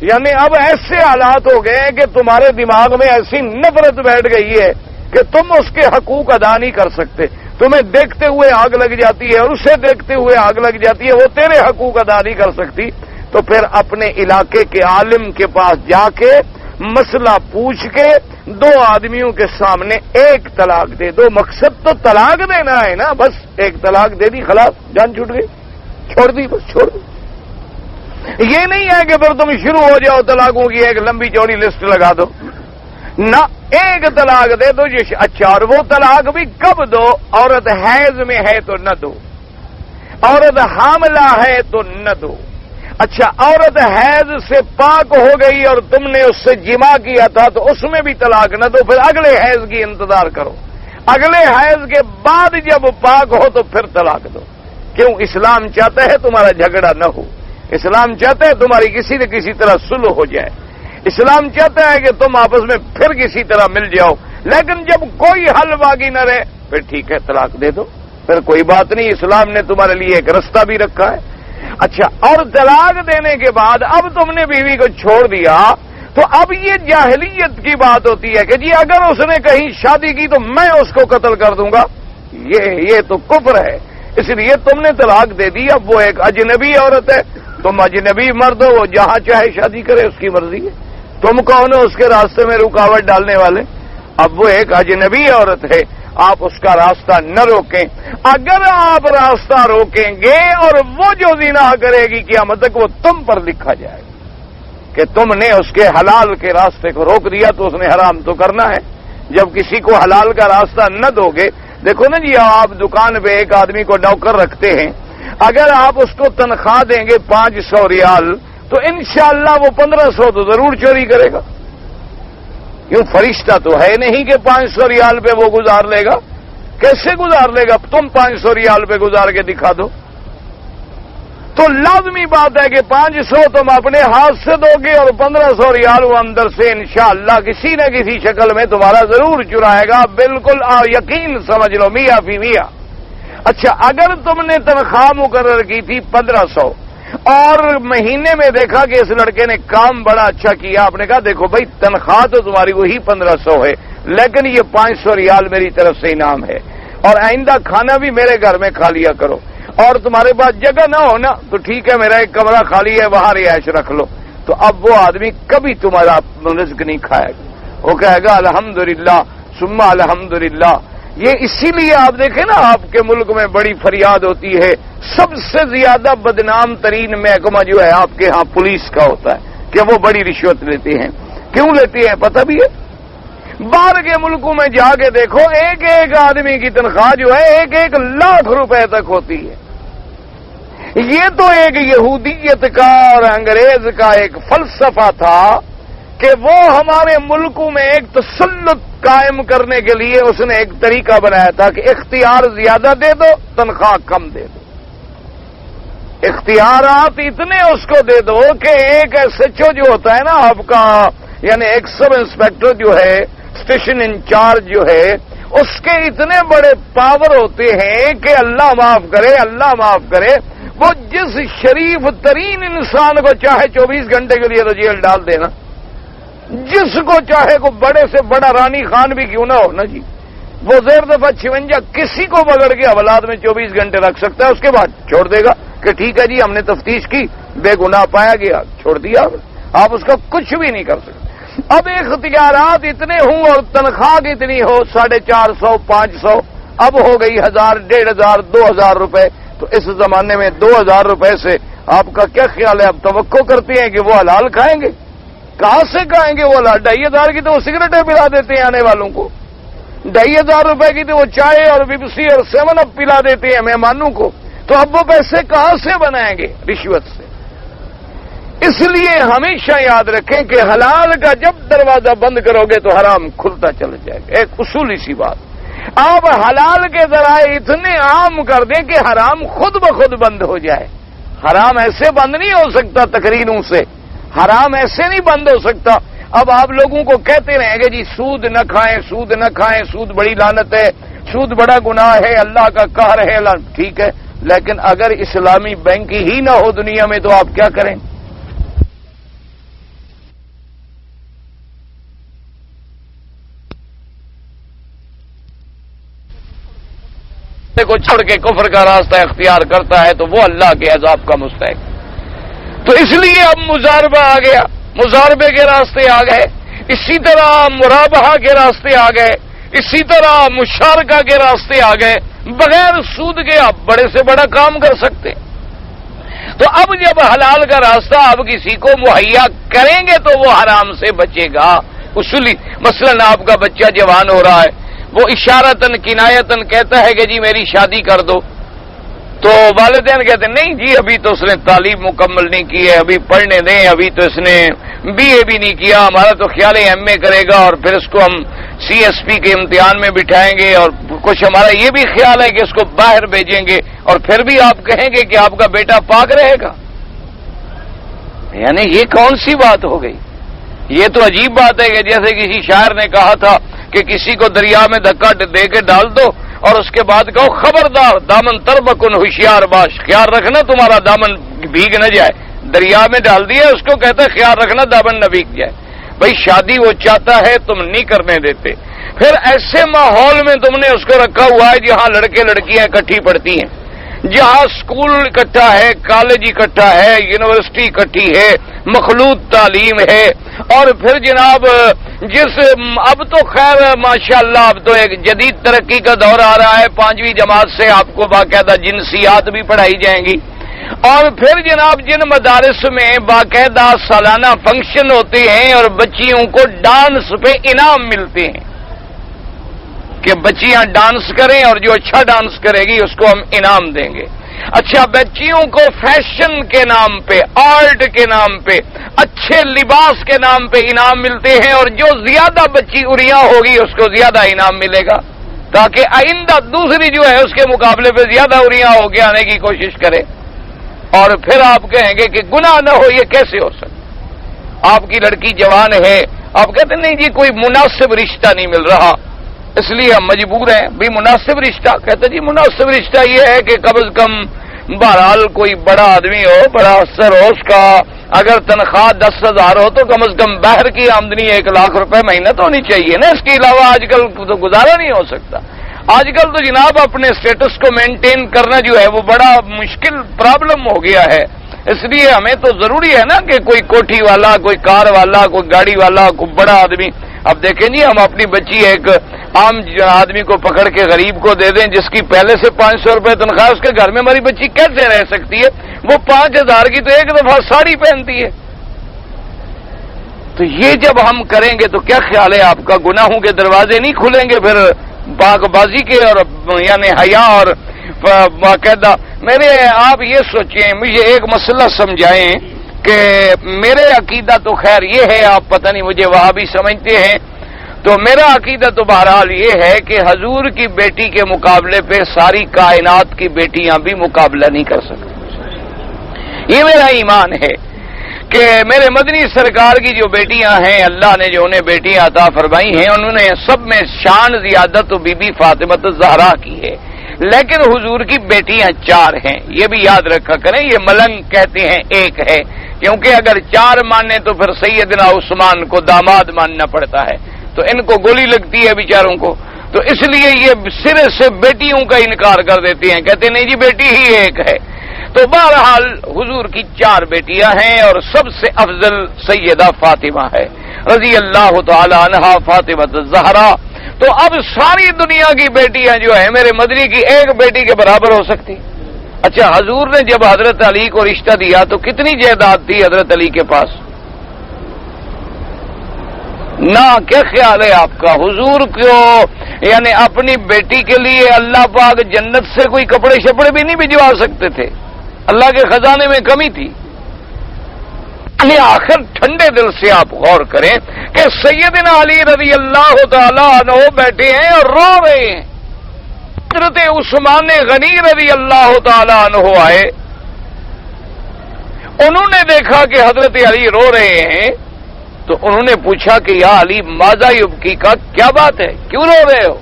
[SPEAKER 1] یعنی اب ایسے حالات ہو گئے کہ تمہارے دماغ میں ایسی نفرت بیٹھ گئی ہے کہ تم اس کے حقوق ادا نہیں کر سکتے. تمہیں دیکھتے ہوئے آگ لگ جاتی ہے اور اسے دیکھتے ہوئے آگ لگ جاتی ہے، وہ تیرے حقوق ادا نہیں کر سکتی. تو پھر اپنے علاقے کے عالم کے پاس جا کے مسئلہ پوچھ کے دو آدمیوں کے سامنے ایک طلاق دے دو. مقصد تو طلاق دینا ہے نا، بس ایک طلاق دے دی، خلاص، جان چھوٹ گئی، چھوڑ دی، بس چھوڑ دی. یہ نہیں ہے کہ پھر تم شروع ہو جاؤ طلاقوں کی ایک لمبی چوڑی لسٹ لگا دو. نہ، ایک طلاق دے دو. اچھا، اور وہ طلاق بھی کب دو؟ عورت حیض میں ہے تو نہ دو، عورت حاملہ ہے تو نہ دو. اچھا، عورت حیض سے پاک ہو گئی اور تم نے اس سے جمع کیا تھا تو اس میں بھی طلاق نہ دو، پھر اگلے حیض کی انتظار کرو. اگلے حیض کے بعد جب پاک ہو تو پھر طلاق دو. کیوں؟ اسلام چاہتا ہے تمہارا جھگڑا نہ ہو، اسلام چاہتا ہے تمہاری کسی نہ کسی طرح صلح ہو جائے، اسلام چاہتا ہے کہ تم آپس میں پھر کسی طرح مل جاؤ. لیکن جب کوئی حل باقی نہ رہے پھر ٹھیک ہے طلاق دے دو، پھر کوئی بات نہیں، اسلام نے تمہارے لیے ایک رستہ بھی رکھا ہے. اچھا، اور طلاق دینے کے بعد اب تم نے بیوی کو چھوڑ دیا تو اب یہ جاہلیت کی بات ہوتی ہے کہ جی اگر اس نے کہیں شادی کی تو میں اس کو قتل کر دوں گا. یہ تو کفر ہے. اس لیے تم نے طلاق دے دی. اب وہ ایک اجنبی عورت ہے، تم اجنبی مرد ہو، وہ جہاں چاہے شادی کرے، اس کی مرضی ہے. تم کون ہو اس کے راستے میں رکاوٹ ڈالنے والے؟ اب وہ ایک اجنبی عورت ہے، آپ اس کا راستہ نہ روکیں. اگر آپ راستہ روکیں گے اور وہ جو زنا کرے گی قیامت تک وہ تم پر لکھا جائے گا کہ تم نے اس کے حلال کے راستے کو روک دیا تو اس نے حرام تو کرنا ہے. جب کسی کو حلال کا راستہ نہ دو گے، دیکھو نا جی، آپ دکان پہ ایک آدمی کو نوکر رکھتے ہیں، اگر آپ اس کو تنخواہ دیں گے 500 ریال تو انشاءاللہ وہ 1500 تو ضرور چوری کرے گا. کیوں؟ فرشتہ تو ہے نہیں کہ 500 ریال پہ وہ گزار لے گا. کیسے گزار لے گا؟ تم 500 ریال پہ گزار کے دکھا دو. تو لازمی بات ہے کہ 500 تم اپنے ہاتھ سے دو گے اور 1500 ریال وہ اندر سے انشاءاللہ کسی نہ کسی شکل میں تمہارا ضرور چرائے گا. بالکل یقین سمجھ لو، میاں فی میاں. اچھا، اگر تم نے تنخواہ مقرر کی تھی 1500 اور مہینے میں دیکھا کہ اس لڑکے نے کام بڑا اچھا کیا، آپ نے کہا دیکھو بھائی تنخواہ تو تمہاری وہی 1500 ہے لیکن یہ 500 ریال میری طرف سے انعام ہے اور آئندہ کھانا بھی میرے گھر میں کھا لیا کرو، اور تمہارے پاس جگہ نہ ہو نا تو ٹھیک ہے میرا ایک کمرہ خالی ہے وہاں رہائش رکھ لو. تو اب وہ آدمی کبھی تمہارا رزق نہیں کھائے گا، وہ کہے گا الحمدللہ ثم الحمدللہ. یہ اسی لیے آپ دیکھیں نا آپ کے ملک میں بڑی فریاد ہوتی ہے، سب سے زیادہ بدنام ترین محکمہ جو ہے آپ کے ہاں پولیس کا ہوتا ہے کہ وہ بڑی رشوت لیتے ہیں. کیوں لیتے ہیں پتہ بھی ہے؟ باہر کے ملکوں میں جا کے دیکھو، ایک ایک آدمی کی تنخواہ جو ہے 1-1 لاکھ روپے تک ہوتی ہے. یہ تو ایک یہودیت کا اور انگریز کا ایک فلسفہ تھا کہ وہ ہمارے ملکوں میں ایک تسلط قائم کرنے کے لیے اس نے ایک طریقہ بنایا تھا کہ اختیار زیادہ دے دو تنخواہ کم دے دو. اختیارات اتنے اس کو دے دو کہ ایک ایس ایچ او جو ہوتا ہے نا آپ کا یعنی ایک سب انسپیکٹر جو ہے، اسٹیشن انچارج جو ہے، اس کے اتنے بڑے پاور ہوتے ہیں کہ اللہ معاف کرے، اللہ معاف کرے، وہ جس شریف ترین انسان کو چاہے 24 گھنٹے کے لیے تو جیل ڈال دینا، جس کو چاہے کو بڑے سے بڑا رانی خان بھی کیوں نہ ہو نا جی، وہ زیر دفعہ 56 کسی کو پکڑ کے حوالات میں 24 گھنٹے رکھ سکتا ہے، اس کے بعد چھوڑ دے گا کہ ٹھیک ہے جی ہم نے تفتیش کی، بے گناہ پایا گیا، چھوڑ دیا، آپ اس کا کچھ بھی نہیں کر سکتے۔ اب اختیارات اتنے ہوں اور تنخواہ کتنی ہو، 450 500، اب ہو گئی 1000 1500 2000 روپے، تو اس زمانے میں 2000 روپے سے آپ کا کیا خیال ہے؟ آپ توقع کرتے ہیں کہ وہ حلال کھائیں گے؟ کہاں سے کھائیں گے وہ حلال؟ 2500 کی تو وہ سگریٹیں پلا دیتے ہیں آنے والوں کو، 2500 روپے کی تو وہ چائے اور وپسی اور 7 اپ پلا دیتے ہیں مہمانوں کو، تو اب وہ پیسے کہاں سے بنائیں گے؟ رشوت سے۔ اس لیے ہمیشہ یاد رکھیں کہ حلال کا جب دروازہ بند کرو گے تو حرام کھلتا چلا جائے گا۔ ایک اصولی سی بات، آپ حلال کے ذرائع اتنے عام کر دیں کہ حرام خود بخود بند ہو جائے۔ حرام ایسے بند نہیں ہو سکتا تقریروں سے، حرام ایسے نہیں بند ہو سکتا۔ اب آپ لوگوں کو کہتے رہیں گے جی سود نہ کھائیں، سود نہ کھائیں، سود بڑی لعنت ہے، سود بڑا گناہ ہے، اللہ کا قہر ہے، ٹھیک ہے، لیکن اگر اسلامی بینک ہی نہ ہو دنیا میں تو آپ کیا کریں؟ کو چھوڑ کے کفر کا راستہ اختیار کرتا ہے تو وہ اللہ کے عذاب کا مستحق۔ تو اس لیے اب مزاربہ آ گیا، مزاربے کے راستے آ گئے، اسی طرح مرابحہ کے راستے آ گئے، اسی طرح مشارکہ کے راستے آ گئے۔ بغیر سود کے آپ بڑے سے بڑا کام کر سکتے۔ تو اب جب حلال کا راستہ آپ کسی کو مہیا کریں گے تو وہ حرام سے بچے گا۔ اصولی مثلا آپ کا بچہ جوان ہو رہا ہے، وہ اشارتاً کنایتاً کہتا ہے کہ جی میری شادی کر دو، تو والدین کہتے ہیں نہیں جی ابھی تو اس نے تعلیم مکمل نہیں کی ہے، ابھی پڑھنے دیں، ابھی تو اس نے BA بھی نہیں کیا، ہمارا تو خیال ہے MA کرے گا اور پھر اس کو ہم CSP کے امتحان میں بٹھائیں گے، اور کچھ ہمارا یہ بھی خیال ہے کہ اس کو باہر بھیجیں گے، اور پھر بھی آپ کہیں گے کہ آپ کا بیٹا پاک رہے گا۔ یعنی یہ کون سی بات ہو گئی؟ یہ تو عجیب بات ہے کہ جیسے کسی شاعر نے کہا تھا کہ کسی کو دریا میں دھکا دے کے ڈال دو اور اس کے بعد کہو خبردار دامن تربکن ہوشیار باش، خیال رکھنا تمہارا دامن بھیگ نہ جائے۔ دریا میں ڈال دیا، اس کو کہتا ہے خیال رکھنا دامن نہ بھیگ جائے۔ بھائی شادی وہ چاہتا ہے، تم نہیں کرنے دیتے، پھر ایسے ماحول میں تم نے اس کو رکھا ہوا ہے جہاں لڑکے لڑکیاں اکٹھی پڑھتی ہیں، جہاں اسکول اکٹھا ہے، کالج اکٹھا ہے، یونیورسٹی اکٹھی ہے، مخلوط تعلیم ہے، اور پھر جناب اب تو خیر ماشاءاللہ اب تو ایک جدید ترقی کا دور آ رہا ہے، 5ویں جماعت سے آپ کو باقاعدہ جنسیات بھی پڑھائی جائیں گی، اور پھر جناب جن مدارس میں باقاعدہ سالانہ فنکشن ہوتے ہیں اور بچیوں کو ڈانس پہ انعام ملتے ہیں کہ بچیاں ڈانس کریں اور جو اچھا ڈانس کرے گی اس کو ہم انعام دیں گے۔ اچھا بچیوں کو فیشن کے نام پہ، آرٹ کے نام پہ، اچھے لباس کے نام پہ انعام ملتے ہیں، اور جو زیادہ بچی اریاں ہوگی اس کو زیادہ انعام ملے گا، تاکہ آئندہ دوسری جو ہے اس کے مقابلے پہ زیادہ اریاں ہو کے آنے کی کوشش کرے۔ اور پھر آپ کہیں گے کہ گناہ نہ ہو، یہ کیسے ہو سکتا؟ آپ کی لڑکی جوان ہے، آپ کہتے نہیں جی کوئی مناسب رشتہ نہیں مل رہا اس لیے ہم مجبور ہیں۔ بھی مناسب رشتہ، کہتے جی مناسب رشتہ یہ ہے کہ کم از کم بہرحال کوئی بڑا آدمی ہو، بڑا افسر ہو، اس کا اگر تنخواہ 10,000 ہو تو کم از کم باہر کی آمدنی 1 لاکھ روپے مہینہ تو ہونی چاہیے نا، اس کے علاوہ آج کل تو گزارا نہیں ہو سکتا۔ آج کل تو جناب اپنے سٹیٹس کو مینٹین کرنا جو ہے وہ بڑا مشکل پرابلم ہو گیا ہے، اس لیے ہمیں تو ضروری ہے نا کہ کوئی کوٹھی والا، کوئی کار والا، کوئی گاڑی والا، کوئی بڑا آدمی۔ اب دیکھیں جی ہم اپنی بچی ایک عام آدمی کو پکڑ کے غریب کو دے دیں جس کی پہلے سے 500 روپے تنخواہ، اس کے گھر میں ہماری بچی کیسے رہ سکتی ہے؟ وہ 5,000 کی تو ایک دفعہ ساڑی پہنتی ہے۔ تو یہ جب ہم کریں گے تو کیا خیال ہے آپ کا گناہوں کے دروازے نہیں کھلیں گے پھر باغ بازی کے، اور یعنی حیا اور باقاعدہ آپ یہ سوچیں، مجھے ایک مسئلہ سمجھائیں کہ میرے عقیدہ تو خیر یہ ہے، آپ پتہ نہیں مجھے وہاں بھی سمجھتے ہیں، تو میرا عقیدہ تو بہرحال یہ ہے کہ حضور کی بیٹی کے مقابلے پہ ساری کائنات کی بیٹیاں بھی مقابلہ نہیں کر سکتی۔ یہ میرا ایمان ہے کہ میرے مدنی سرکار کی جو بیٹیاں ہیں، اللہ نے جو انہیں بیٹیاں عطا فرمائی ہیں، انہوں نے سب میں شان زیادہ تو بی بی فاطمہ الزہرا کی ہے، لیکن حضور کی بیٹیاں 4 ہیں۔ یہ بھی یاد رکھا کریں، یہ ملنگ کہتے ہیں ایک ہے، کیونکہ اگر 4 مانے تو پھر سیدنا عثمان کو داماد ماننا پڑتا ہے، تو ان کو گولی لگتی ہے بیچاروں کو، تو اس لیے یہ سرے سے بیٹیوں کا انکار کر دیتے ہیں، کہتے نہیں جی بیٹی ہی ایک ہے۔ تو بہرحال حضور کی 4 بیٹیاں ہیں، اور سب سے افضل سیدہ فاطمہ ہے رضی اللہ تعالی عنہا، فاطمہ الزہرا۔ تو اب ساری دنیا کی بیٹیاں جو ہیں میرے مدنی کی ایک بیٹی کے برابر ہو سکتی؟ اچھا، حضور نے جب حضرت علی کو رشتہ دیا تو کتنی جائیداد تھی حضرت علی کے پاس؟ نہ، کیا خیال ہے آپ کا؟ حضور کو یعنی اپنی بیٹی کے لیے اللہ پاک جنت سے کوئی کپڑے شپڑے بھی نہیں بھجوا سکتے تھے؟ اللہ کے خزانے میں کمی تھی؟ آخر ٹھنڈے دل سے آپ غور کریں کہ سیدنا علی رضی اللہ تعالی عنہ بیٹھے ہیں اور رو رہے ہیں، حضرت عثمان غنی رضی اللہ تعالی عنہ آئے، انہوں نے دیکھا کہ حضرت علی رو رہے ہیں، تو انہوں نے پوچھا کہ یا علی ماذا یبکی کا، کیا بات ہے، کیوں رو رہے ہو؟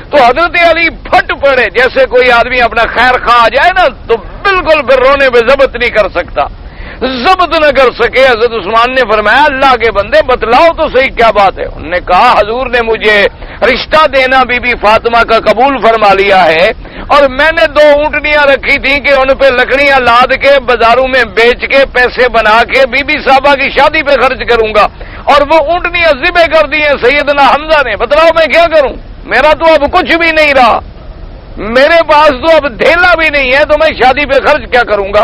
[SPEAKER 1] تو حضرت علی پھٹ پڑے، جیسے کوئی آدمی اپنا خیر خواہ آ جائے نا تو بالکل پھر رونے پہ ضبط نہیں کر سکتا، ضبط نہ کر سکے۔ حضرت عثمان نے فرمایا اللہ کے بندے بتلاؤ تو صحیح کیا بات ہے؟ انہوں نے کہا حضور نے مجھے رشتہ دینا بی بی فاطمہ کا قبول فرما لیا ہے، اور میں نے 2 اونٹنیاں رکھی تھیں کہ ان پہ لکڑیاں لاد کے بازاروں میں بیچ کے پیسے بنا کے بی بی صاحبہ کی شادی پہ خرچ کروں گا، اور وہ اونٹنیاں ذبح کر دی ہیں سیدنا حمزہ نے، بتلاؤ میں کیا کروں؟ میرا تو اب کچھ بھی نہیں رہا، میرے پاس تو اب دھیلا بھی نہیں ہے، تو میں شادی پہ خرچ کیا کروں گا؟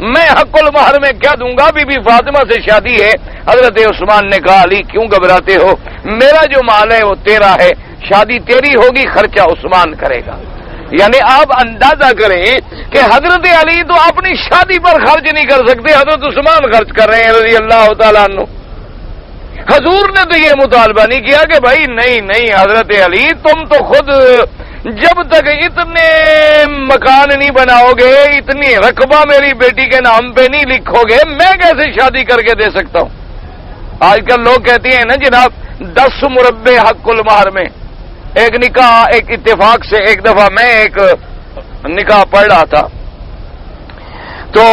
[SPEAKER 1] میں حق المہر میں کیا دوں گا؟ بی بی فاطمہ سے شادی ہے۔ حضرت عثمان نے کہا علی کیوں گھبراتے ہو، میرا جو مال ہے وہ تیرا ہے، شادی تیری ہوگی، خرچہ عثمان کرے گا۔ یعنی آپ اندازہ کریں کہ حضرت علی تو اپنی شادی پر خرچ نہیں کر سکتے، حضرت عثمان خرچ کر رہے ہیں رضی اللہ تعالیٰ عنہ۔ حضور نے تو یہ مطالبہ نہیں کیا کہ بھائی نہیں حضرت علی تم تو خود جب تک اتنے مکان نہیں بناؤ گے، اتنی رقبہ میری بیٹی کے نام پہ نہیں لکھو گے، میں کیسے شادی کر کے دے سکتا ہوں؟ آج کل لوگ کہتے ہیں نا جناب 10 مربع حق المہر میں، ایک نکاح ایک اتفاق سے ایک دفعہ میں ایک نکاح پڑھ رہا تھا، تو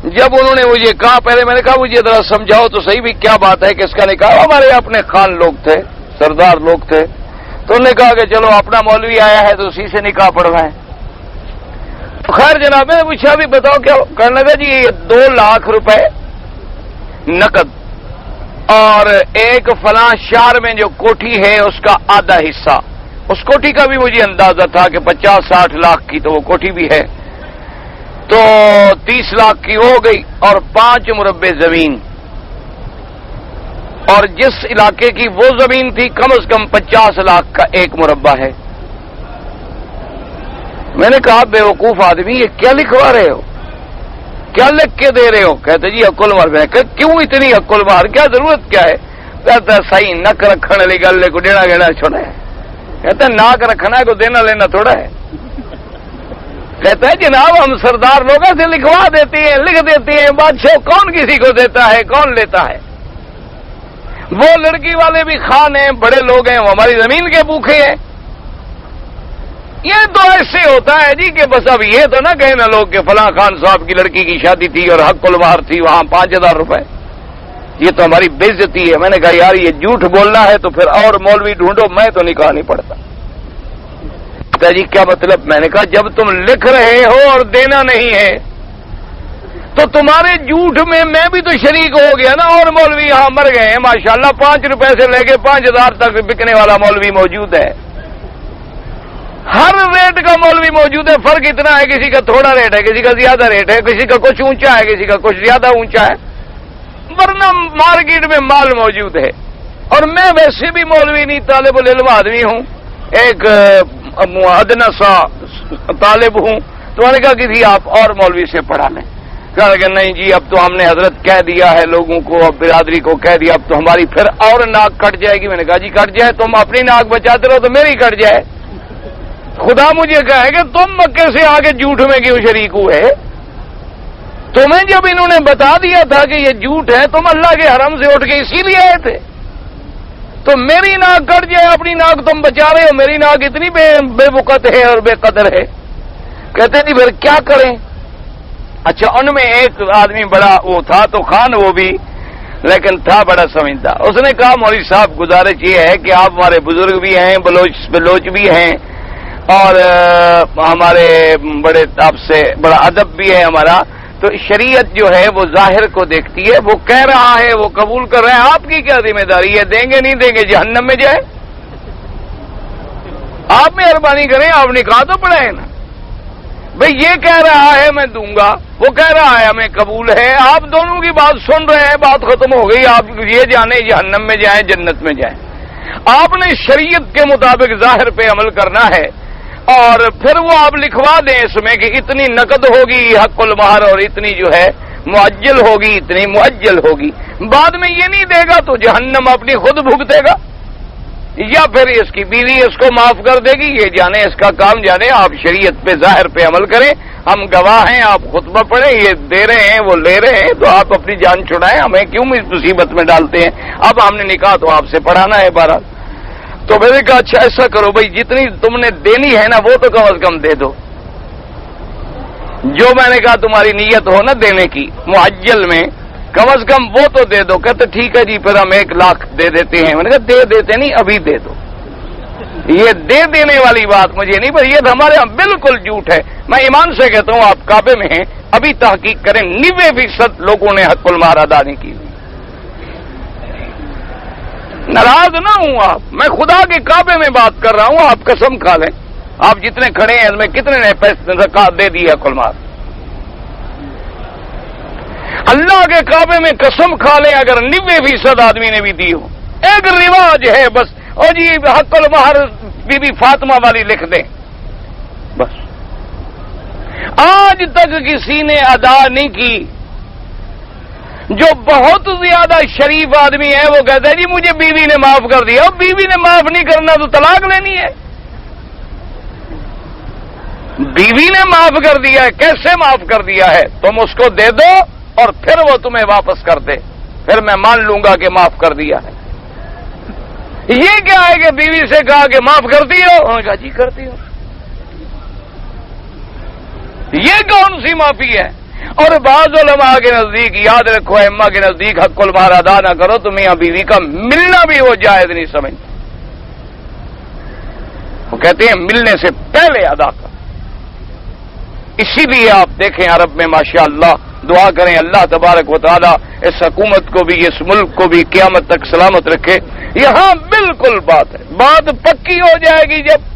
[SPEAKER 1] جب انہوں نے مجھے کہا، پہلے میں نے کہا مجھے ذرا سمجھاؤ تو صحیح بھی کیا بات ہے، کس کا نکاح؟ ہمارے اپنے خان لوگ تھے، سردار لوگ تھے، تو انہوں نے کہا کہ چلو اپنا مولوی آیا ہے تو اسی سے نکاح پڑھوائیں۔ خیر جناب میں نے پوچھا بھی بتاؤ کیا کرنے لگا؟ جی 2 لاکھ روپے نقد، اور ایک فلاں شہر میں جو کوٹھی ہے اس کا آدھا حصہ، اس کوٹھی کا بھی مجھے اندازہ تھا کہ 50-60 لاکھ کی تو وہ کوٹھی بھی ہے، تو 30 لاکھ کی ہو گئی، اور 5 مربع زمین، اور جس علاقے کی وہ زمین تھی کم از کم 50 لاکھ کا 1 مربع ہے۔ میں نے کہا بے وقوف آدمی یہ کیا لکھوا رہے ہو، کیا لکھ کے دے رہے ہو؟ کہتے جی حق المہر میں۔ کیوں اتنی حق المہر، کیا ضرورت کیا ہے؟ کہتا صحیح نک رکھنے والی گل کو دینا گینا چھوڑا ہے، کہتا ناک رکھنا ہے کو دینا لینا تھوڑا ہے۔ کہتا ہے جناب ہم سردار لوگوں سے لکھوا دیتے ہیں، لکھ دیتے ہیں، بادشاہ کون کسی کو دیتا ہے، کون لیتا ہے؟ وہ لڑکی والے بھی خان ہیں، بڑے لوگ ہیں، وہ ہماری زمین کے بھوکے ہیں۔ یہ تو ایسے ہوتا ہے جی کہ بس اب یہ تو نہ کہیں نا لوگ کہ فلاں خان صاحب کی لڑکی کی شادی تھی اور حق المہر تھی وہاں 5000 روپے، یہ تو ہماری بے عزتی ہے۔ میں نے کہا یار یہ جھوٹ بولنا ہے تو پھر اور مولوی ڈھونڈو، میں تو نکاح نہیں پڑھتا۔ جی کیا مطلب؟ میں نے کہا جب تم لکھ رہے ہو اور دینا نہیں ہے تو تمہارے جھوٹ میں میں بھی تو شریک ہو گیا نا، اور مولوی یہاں مر گئے ہیں ماشاءاللہ، 5 روپے سے لے کے 5000 تک بکنے والا مولوی موجود ہے، ہر ریٹ کا مولوی موجود ہے، فرق اتنا ہے کسی کا تھوڑا ریٹ ہے، کسی کا زیادہ ریٹ ہے، کسی کا کچھ اونچا ہے، کسی کا کچھ زیادہ اونچا ہے، ورنہ مارکیٹ میں مال موجود ہے۔ اور میں ویسے بھی مولوی نہیں، طالب العلم آدمی ہوں، ایک ادنا سا طالب ہوں، تو میں نے کہا کہ جی آپ اور مولوی سے پڑھا لیں۔ کہا کہ نہیں جی اب تو ہم نے حضرت کہہ دیا ہے لوگوں کو، اب برادری کو کہہ دیا، اب تو ہماری پھر اور ناک کٹ جائے گی۔ میں نے کہا جی کٹ جائے، تم اپنی ناک بچاتے رہو تو میری کٹ جائے، خدا مجھے کہے کہ تم مکے سے آگے جھوٹ میں کیوں شریک ہوئے؟ تمہیں جب انہوں نے بتا دیا تھا کہ یہ جھوٹ ہے، تم اللہ کے حرم سے اٹھ کے اسی لیے آئے تھے؟ تو میری ناک کٹ جائے، اپنی ناک تم بچا رہے ہو، میری ناک اتنی بے وقت ہے اور بے قدر ہے۔ کہتے جی پھر کیا کریں؟ اچھا، ان میں ایک آدمی بڑا وہ تھا تو خان، وہ بھی لیکن تھا بڑا سمجھدار۔ اس نے کہا مولوی صاحب گزارش یہ ہے کہ آپ ہمارے بزرگ بھی ہیں، بلوچ بھی ہیں، اور ہمارے بڑے آپ سے بڑا ادب بھی ہے ہمارا، تو شریعت جو ہے وہ ظاہر کو دیکھتی ہے، وہ کہہ رہا ہے، وہ قبول کر رہے ہیں، آپ کی کیا ذمہ داری ہے؟ دیں گے نہیں دیں گے، جہنم میں جائے؟ آپ مہربانی کریں، آپ نکاح تو پڑھائیں نا بھئی، یہ کہہ رہا ہے میں دوں گا، وہ کہہ رہا ہے ہمیں قبول ہے، آپ دونوں کی بات سن رہے ہیں، بات ختم ہو گئی، آپ یہ جانیں جہنم میں جائیں جنت میں جائیں۔ آپ نے شریعت کے مطابق ظاہر پہ عمل کرنا ہے، اور پھر وہ آپ لکھوا دیں اس میں کہ اتنی نقد ہوگی حق المہر، اور اتنی جو ہے معجل ہوگی، اتنی معجل ہوگی، بعد میں یہ نہیں دے گا تو جہنم اپنی خود بھگتے گا، یا پھر اس کی بیوی اس کو معاف کر دے گی، یہ جانے اس کا کام جانے۔ آپ شریعت پہ ظاہر پہ عمل کریں، ہم گواہ ہیں، آپ خطبہ پڑھیں، یہ دے رہے ہیں وہ لے رہے ہیں، تو آپ اپنی جان چھڑائیں، ہمیں کیوں اس مصیبت میں ڈالتے ہیں؟ اب ہم نے نکاح تو آپ سے پڑھانا ہے بہرحال۔ تو میں نے کہا اچھا ایسا کرو بھائی، جتنی تم نے دینی ہے نا وہ تو کم از کم دے دو، جو میں نے کہا تمہاری نیت ہو نا دینے کی معجل میں، کم از کم وہ تو دے دو۔ کہتے ٹھیک ہے جی پھر ہم 1 لاکھ دے دیتے ہیں۔ میں نے کہا دے دیتے نہیں، ابھی دے دو، یہ دے دینے والی بات مجھے نہیں، پر یہ ہمارے یہاں بالکل جھوٹ ہے۔ میں ایمان سے کہتا ہوں، آپ کعبے میں ہیں، ابھی تحقیق کریں، 90% لوگوں نے حق المہر ادا نہیں کی۔ ناراض نہ ہوں آپ، میں خدا کے کعبے میں بات کر رہا ہوں، آپ قسم کھا لیں، آپ جتنے کھڑے ہیں اس میں کتنے نے پیسے زکات دے دی ہے حق المہر؟ اللہ کے کعبے میں قسم کھا لیں اگر 90% آدمی نے بھی دی ہو۔ ایک رواج ہے بس، اور جی حق المہر بی بی فاطمہ والی لکھ دیں، بس آج تک کسی نے ادا نہیں کی۔ جو بہت زیادہ شریف آدمی ہے وہ کہتا ہے جی مجھے بیوی نے معاف کر دیا، اور بیوی نے معاف نہیں کرنا تو طلاق لینی ہے۔ بیوی نے معاف کر دیا ہے، کیسے معاف کر دیا ہے؟ تم اس کو دے دو اور پھر وہ تمہیں واپس کر دے، پھر میں مان لوں گا کہ معاف کر دیا ہے۔ یہ کیا ہے کہ بیوی سے کہا کہ معاف کرتی ہو؟ انہوں نے کہا جی کرتی ہو۔ یہ کون سی معافی ہے؟ اور بعض علماء کے نزدیک، یاد رکھو ائمہ کے نزدیک، حق المہر ادا نہ کرو تو میاں بیوی کا ملنا بھی وہ جائز نہیں سمجھتے، وہ کہتے ہیں ملنے سے پہلے ادا کرو۔ اسی لیے آپ دیکھیں عرب میں ماشاءاللہ، دعا کریں اللہ تبارک و تعالی اس حکومت کو بھی، اس ملک کو بھی قیامت تک سلامت رکھے۔ یہاں بالکل بات پکی ہو جائے گی جب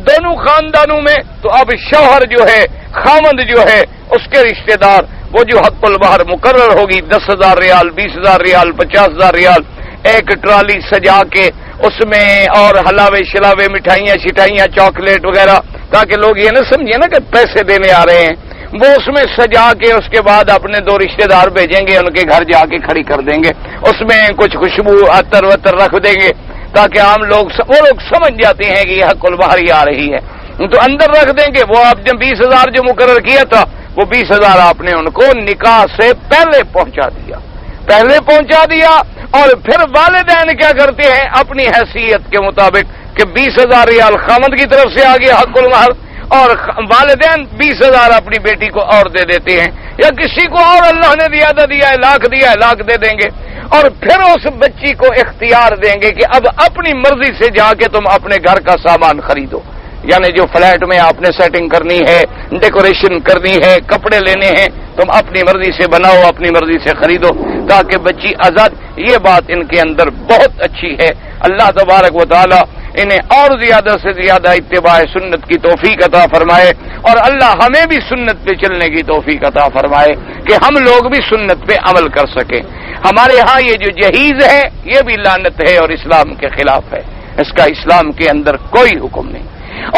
[SPEAKER 1] دونوں خاندانوں میں، تو اب شوہر جو ہے، خامند جو ہے، اس کے رشتہ دار، وہ جو حق المہر مقرر ہوگی 10,000 ریال، 20,000 ریال، 50,000 ریال، ایک ٹرالی سجا کے اس میں، اور حلاوے شلاوے، مٹھائیاں شٹائیاں، چاکلیٹ وغیرہ، تاکہ لوگ یہ نہ سمجھے نا کہ پیسے دینے آ رہے ہیں، وہ اس میں سجا کے اس کے بعد اپنے 2 رشتہ دار بھیجیں گے، ان کے گھر جا کے کھڑی کر دیں گے، اس میں کچھ خوشبو عطر وطر رکھ دیں گے تاکہ عام لوگ وہ لوگ سمجھ جاتے ہیں کہ یہ حق المہر ہی آ رہی ہے، تو اندر رکھ دیں گے۔ وہ آپ جب 20,000 جو مقرر کیا تھا، وہ 20,000 آپ نے ان کو نکاح سے پہلے پہنچا دیا، اور پھر والدین کیا کرتے ہیں اپنی حیثیت کے مطابق کہ 20,000 ریال خامد کی طرف سے آ گیا حق المہر، اور والدین 20,000 اپنی بیٹی کو اور دے دیتے ہیں، یا کسی کو اور اللہ نے زیادہ دیا ہے، لاکھ دے دیں گے، اور پھر اس بچی کو اختیار دیں گے کہ اب اپنی مرضی سے جا کے تم اپنے گھر کا سامان خریدو، یعنی جو فلیٹ میں آپ نے سیٹنگ کرنی ہے، ڈیکوریشن کرنی ہے، کپڑے لینے ہیں، تم اپنی مرضی سے بناؤ، اپنی مرضی سے خریدو، تاکہ بچی آزاد۔ یہ بات ان کے اندر بہت اچھی ہے۔ اللہ تبارک و تعالی انہیں اور زیادہ سے زیادہ اتباع سنت کی توفیق عطا فرمائے، اور اللہ ہمیں بھی سنت پہ چلنے کی توفیق عطا فرمائے کہ ہم لوگ بھی سنت پہ عمل کر سکیں۔ ہمارے ہاں یہ جو جہیز ہے یہ بھی لعنت ہے اور اسلام کے خلاف ہے، اس کا اسلام کے اندر کوئی حکم نہیں۔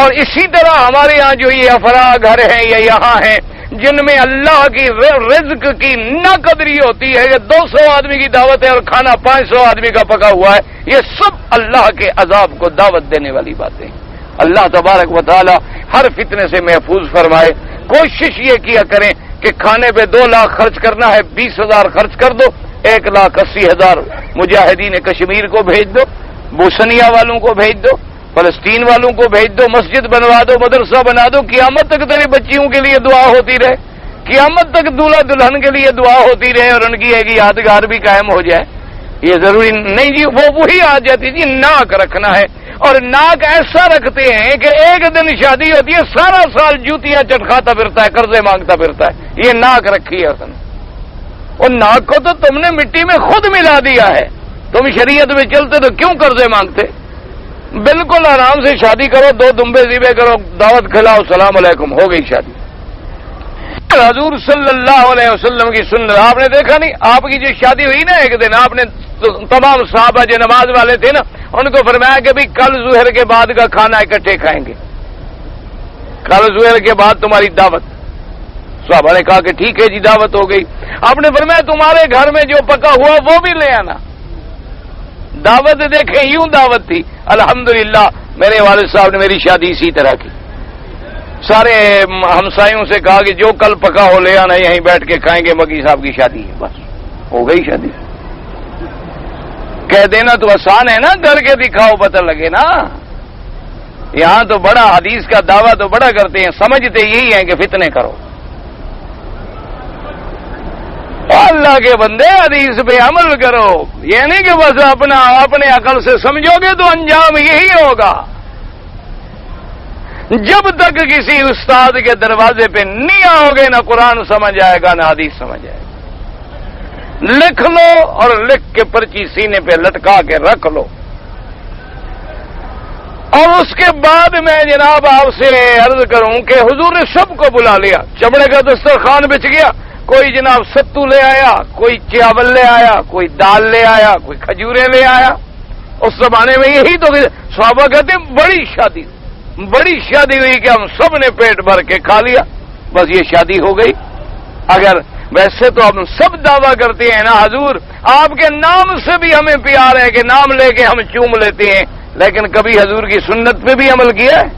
[SPEAKER 1] اور اسی طرح ہمارے ہاں جو یہ افراح گھر ہیں یا یہاں ہیں جن میں اللہ کی رزق کی نہ قدری ہوتی ہے، یہ 200 آدمی کی دعوت ہے اور کھانا 500 آدمی کا پکا ہوا ہے، یہ سب اللہ کے عذاب کو دعوت دینے والی باتیں ہیں۔ اللہ تبارک و تعالی ہر فتنے سے محفوظ فرمائے۔ کوشش یہ کیا کریں کہ کھانے پہ 2 لاکھ خرچ کرنا ہے، 20,000 خرچ کر دو، 1,80,000 مجاہدین کشمیر کو بھیج دو، بوسنیا والوں کو بھیج دو، فلسطین والوں کو بھیج دو، مسجد بنوا دو، مدرسہ بنا دو، قیامت تک تیرے بچیوں کے لیے دعا ہوتی رہے، قیامت تک دولہا دلہن کے لیے دعا ہوتی رہے اور ان کی ایک یادگار بھی قائم ہو جائے۔ یہ ضروری نہیں جی، وہ وہی آ جاتی جی، ناک رکھنا ہے، اور ناک ایسا رکھتے ہیں کہ ایک دن شادی ہوتی ہے، سارا سال جوتیاں چٹکھاتا پھرتا ہے، قرضے مانگتا پھرتا ہے۔ یہ ناک رکھی ہے اس نے، اور ناک کو تو تم نے مٹی میں خود ملا دیا ہے۔ تم شریعت میں چلتے تو کیوں قرضے مانگتے؟ بالکل آرام سے شادی کرو، 2 دمبے ذبح کرو، دعوت کھلاؤ، السلام علیکم، ہو گئی شادی۔ حضور صلی اللہ علیہ وسلم کی سنت آپ نے دیکھا نہیں؟ آپ کی جو شادی ہوئی نا ایک دن، آپ نے تمام صحابہ جو نماز والے تھے نا، ان کو فرمایا کہ بھی کل ظہر کے بعد کا کھانا اکٹھے کھائیں گے، کل ظہر کے بعد تمہاری دعوت۔ صحابہ نے کہا کہ ٹھیک ہے جی، دعوت ہو گئی۔ آپ نے فرمایا تمہارے گھر میں جو پکا ہوا وہ بھی لے آنا۔ دعوت دیکھیں، یوں دعوت تھی۔ الحمدللہ میرے والد صاحب نے میری شادی اسی طرح کی، سارے ہمسایوں سے کہا کہ جو کل پکا ہو لے آنا، یہیں بیٹھ کے کھائیں گے، مکی صاحب کی شادی ہے، بس ہو گئی شادی۔ کہہ دینا تو آسان ہے نا، کر کے دکھاؤ پتہ لگے نا۔ یہاں تو بڑا حدیث کا دعویٰ تو بڑا کرتے ہیں، سمجھتے یہی ہیں کہ فتنے کرو۔ اللہ کے بندے حدیث پہ عمل کرو، یہ نہیں کہ بس اپنے عقل سے سمجھو گے تو انجام یہی ہوگا۔ جب تک کسی استاد کے دروازے پہ نہیں آؤ گے، نہ قرآن سمجھ آئے گا نہ حدیث سمجھ آئے گا۔ لکھ لو اور لکھ کے پرچی سینے پہ لٹکا کے رکھ لو، اور اس کے بعد میں جناب آپ سے عرض کروں کہ حضور نے سب کو بلا لیا، چمڑے کا دسترخوان بچ گیا، کوئی جناب ستو لے آیا، کوئی چاول لے آیا، کوئی دال لے آیا، کوئی کھجورے لے آیا۔ اس زمانے میں یہی تو صحابہ کہتے ہیں بڑی شادی ہوئی کہ ہم سب نے پیٹ بھر کے کھا لیا، بس یہ شادی ہو گئی۔ اگر ویسے تو ہم سب دعویٰ کرتے ہیں نا حضور آپ کے نام سے بھی ہمیں پیار ہے کہ نام لے کے ہم چوم لیتے ہیں، لیکن کبھی حضور کی سنت پہ بھی عمل کیا ہے؟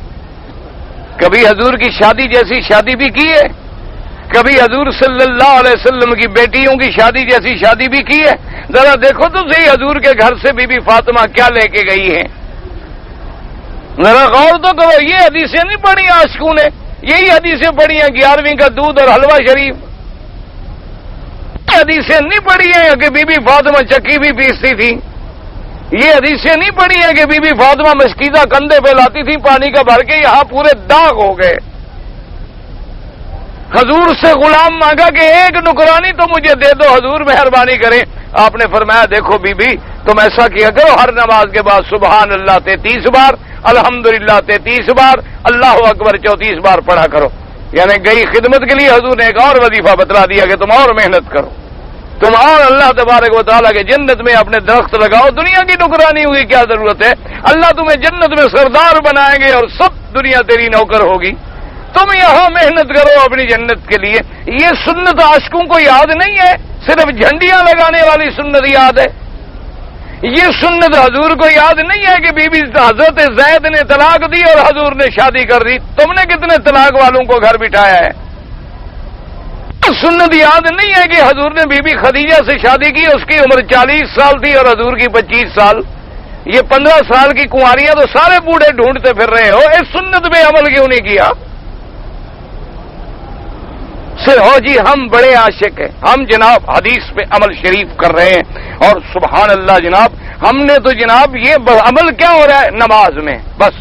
[SPEAKER 1] کبھی حضور کی شادی جیسی شادی بھی کی ہے؟ کبھی حضور صلی اللہ علیہ وسلم کی بیٹیوں کی شادی جیسی شادی بھی کی ہے؟ ذرا دیکھو تو صحیح حضور کے گھر سے بی بی فاطمہ کیا لے کے گئی ہیں، ذرا غور تو کرو۔ یہ حدیثیں نہیں پڑھی عاشقوں نے، یہی حدیثیں پڑھی ہیں 11ویں کا دودھ اور حلوہ شریف۔ حدیثیں نہیں پڑھی ہیں کہ بی بی فاطمہ چکی بھی پیستی تھی، یہ حدیثیں نہیں پڑھی ہیں کہ بی بی فاطمہ مشکیزہ کندھے پہ لاتی تھی پانی کا بھر کے، یہاں پورے داغ ہو گئے۔ حضور سے غلام مانگا کہ ایک نکرانی تو مجھے دے دو، حضور مہربانی کریں۔ آپ نے فرمایا دیکھو بی بی تم ایسا کیا کرو، ہر نماز کے بعد سبحان اللہ 33 بار، الحمدللہ 33 بار، اللہ اکبر 34 بار پڑھا کرو۔ یعنی گئی خدمت کے لیے حضور نے ایک اور وظیفہ بتلا دیا کہ تم اور محنت کرو، تم اور اللہ تبارک و تعالیٰ کے جنت میں اپنے درخت لگاؤ۔ دنیا کی نکرانی ہوئی کیا ضرورت ہے؟ اللہ تمہیں جنت میں سردار بنائیں گے اور سب دنیا تیری نوکر ہوگی، تم یہاں محنت کرو اپنی جنت کے لیے۔ یہ سنت عاشقوں کو یاد نہیں ہے، صرف جھنڈیاں لگانے والی سنت یاد ہے۔ یہ سنت حضور کو یاد نہیں ہے کہ بی بی حضرت زید نے طلاق دی اور حضور نے شادی کر دی۔ تم نے کتنے طلاق والوں کو گھر بٹھایا ہے؟ سنت یاد نہیں ہے کہ حضور نے بی بی خدیجہ سے شادی کی، اس کی عمر 40 سال تھی اور حضور کی 25 سال۔ یہ 15 سال کی کنواریاں تو سارے بوڑھے ڈھونڈتے پھر رہے ہو، اس سنت پہ عمل کیوں نہیں کیا؟ ہو جی ہم بڑے عاشق ہیں، ہم جناب حدیث پہ عمل شریف کر رہے ہیں، اور سبحان اللہ جناب ہم نے تو جناب یہ عمل کیا ہو رہا ہے نماز میں، بس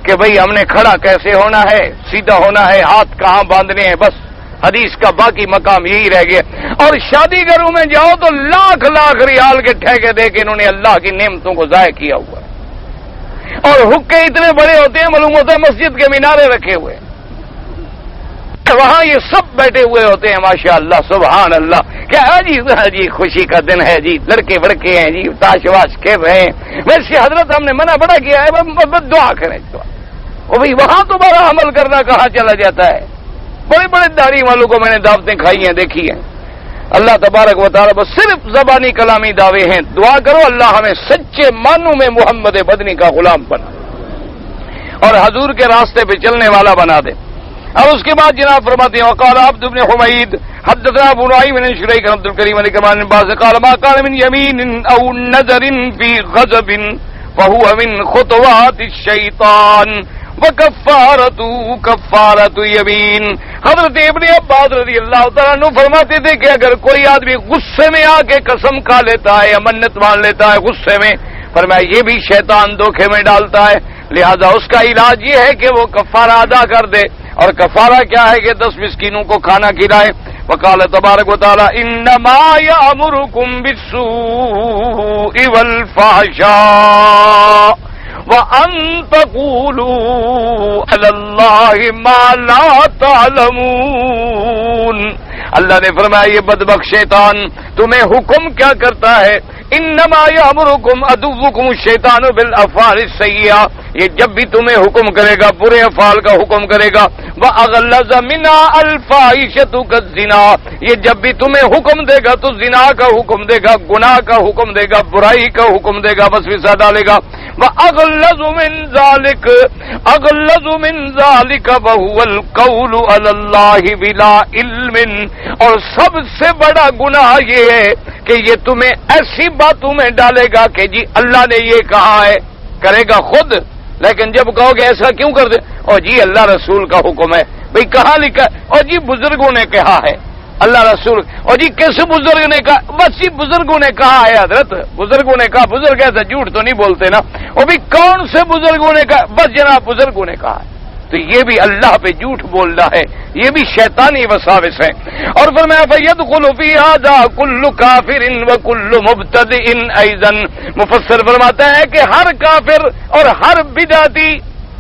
[SPEAKER 1] کہ بھئی ہم نے کھڑا کیسے ہونا ہے، سیدھا ہونا ہے، ہاتھ کہاں باندھنے ہیں، بس حدیث کا باقی مقام یہی رہ گیا۔ اور شادی گھروں میں جاؤ تو لاکھ لاکھ ریال کے ٹھیکے دے کے انہوں نے اللہ کی نعمتوں کو ضائع کیا ہوا ہے، اور حقے اتنے بڑے ہوتے ہیں معلوم ہوتا ہے مسجد کے مینارے رکھے ہوئے، وہاں یہ سب بیٹھے ہوئے ہوتے ہیں ماشاء اللہ سبحان اللہ، کیا جی خوشی کا دن ہے جی، لڑکے بڑکے ہیں جی، تاش واش کھیل رہے ہیں۔ ویسے حضرت ہم نے منع بڑا کیا ہے، دعا کریں دعا، وہ بھائی وہاں تو بڑا عمل کرنا کہاں چلا جاتا ہے؟ بڑے بڑے داڑھی والوں کو میں نے دعوتیں کھائی ہیں دیکھی ہیں۔ اللہ تبارک و تعالیٰ بس صرف زبانی کلامی دعوے ہیں، دعا کرو اللہ ہمیں سچے معنوں میں محمد بدنی کا غلام بنا اور حضور کے راستے پہ چلنے والا بنا دے۔ اور اس کے بعد جناب فرماتے ہیں وقال عبد بن حمید حدثنا ابو نعيم بن شريك عبد الكريم بن كمان بن باز قال ما كان من يمين او نذر في غضب فهو من خطوات الشيطان وكفارته كفارة يمين. حضرت ابن عباس رضی اللہ تعالیٰ عنہ فرماتے تھے کہ اگر کوئی آدمی غصے میں آ کے قسم کھا لیتا ہے یا منت مان لیتا ہے غصے میں، فرمایا یہ بھی شیطان دھوکے میں ڈالتا ہے، لہذا اس کا علاج یہ ہے کہ وہ کفارہ ادا کر دے. اور کفارہ کیا ہے کہ 10 مسکینوں کو کھانا کھلائے. وقال تبارک و تعالی انما یامرکم بالسوء والفحشاء وان تقولوا علی اللہ ما لا تعلمون. اللہ نے فرمایا یہ بدبخت شیطان تمہیں حکم کیا کرتا ہے، انما یامرکم عدوکم الشیطان بالافعال السیئہ، یہ جب بھی تمہیں حکم کرے گا برے افعال کا حکم کرے گا. وَأَغْلَظَ مِنْهَا الْفَاحِشَةُ كَالزِّنَا، یہ جب بھی تمہیں حکم دے گا تو زنا کا حکم دے گا، گناہ کا حکم دے گا، برائی کا حکم دے گا، وسوسہ ڈالے گا. وَأَغْلَظُ مِنْ ذَلِكَ وَهُوَ الْقَوْلُ عَلَى اللَّهِ بِلَا عِلْمٍ، اور سب سے بڑا گناہ یہ ہے کہ یہ تمہیں ایسی باتوں میں ڈالے گا کہ جی اللہ نے یہ کہا ہے، کرے گا خود، لیکن جب کہو گے ایسا کیوں کر دے، اور جی اللہ رسول کا حکم ہے، بھئی کہاں لکھا ہے، اور جی بزرگوں نے کہا ہے اللہ رسول، اور جی کس بزرگ نے کہا، بس جی بزرگوں نے کہا ہے حضرت، بزرگوں نے کہا، بزرگ ایسا جھوٹ تو نہیں بولتے نا، اور بھی کون سے بزرگوں نے کہا، بس جناب بزرگوں نے کہا ہے. تو یہ بھی اللہ پہ جھوٹ بولنا ہے، یہ بھی شیطانی وساوس ہے. اور فرمایا فَيَدْخُلُ فِي هَذَا كُلُّ كَافِرٍ وَكُلُّ مُبْتَدِعٍ أَيْضًا. مفسر فرماتا ہے کہ ہر کافر اور ہر بدعتی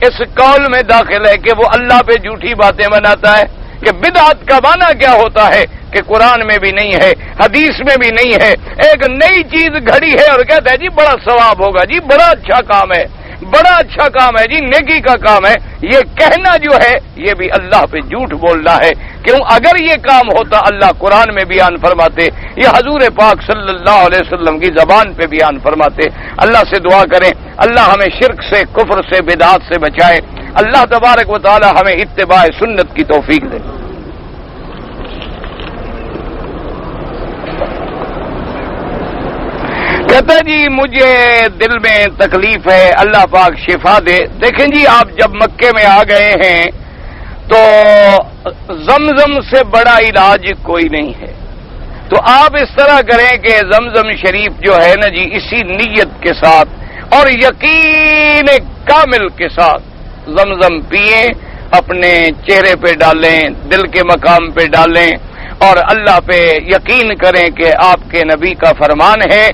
[SPEAKER 1] اس قول میں داخل ہے کہ وہ اللہ پہ جھوٹی باتیں بناتا ہے. کہ بدعت کا معنی کیا ہوتا ہے کہ قرآن میں بھی نہیں ہے، حدیث میں بھی نہیں ہے، ایک نئی چیز گھڑی ہے اور کہتا ہے جی بڑا ثواب ہوگا، جی بڑا اچھا کام ہے، بڑا اچھا کام ہے، جی نیکی کا کام ہے. یہ کہنا جو ہے یہ بھی اللہ پہ جھوٹ بولنا ہے. کیوں؟ اگر یہ کام ہوتا اللہ قرآن میں بیان فرماتے، یہ حضور پاک صلی اللہ علیہ وسلم کی زبان پہ بیان فرماتے. اللہ سے دعا کریں اللہ ہمیں شرک سے، کفر سے، بدعات سے بچائے. اللہ تبارک و تعالی ہمیں اتباع سنت کی توفیق دے. کہتا جی مجھے دل میں تکلیف ہے، اللہ پاک شفا دے. دیکھیں جی آپ جب مکے میں آ گئے ہیں تو زمزم سے بڑا علاج کوئی نہیں ہے. تو آپ اس طرح کریں کہ زمزم شریف جو ہے نا جی اسی نیت کے ساتھ اور یقین کامل کے ساتھ زمزم پئیں، اپنے چہرے پہ ڈالیں، دل کے مقام پہ ڈالیں اور اللہ پہ یقین کریں کہ آپ کے نبی کا فرمان ہے،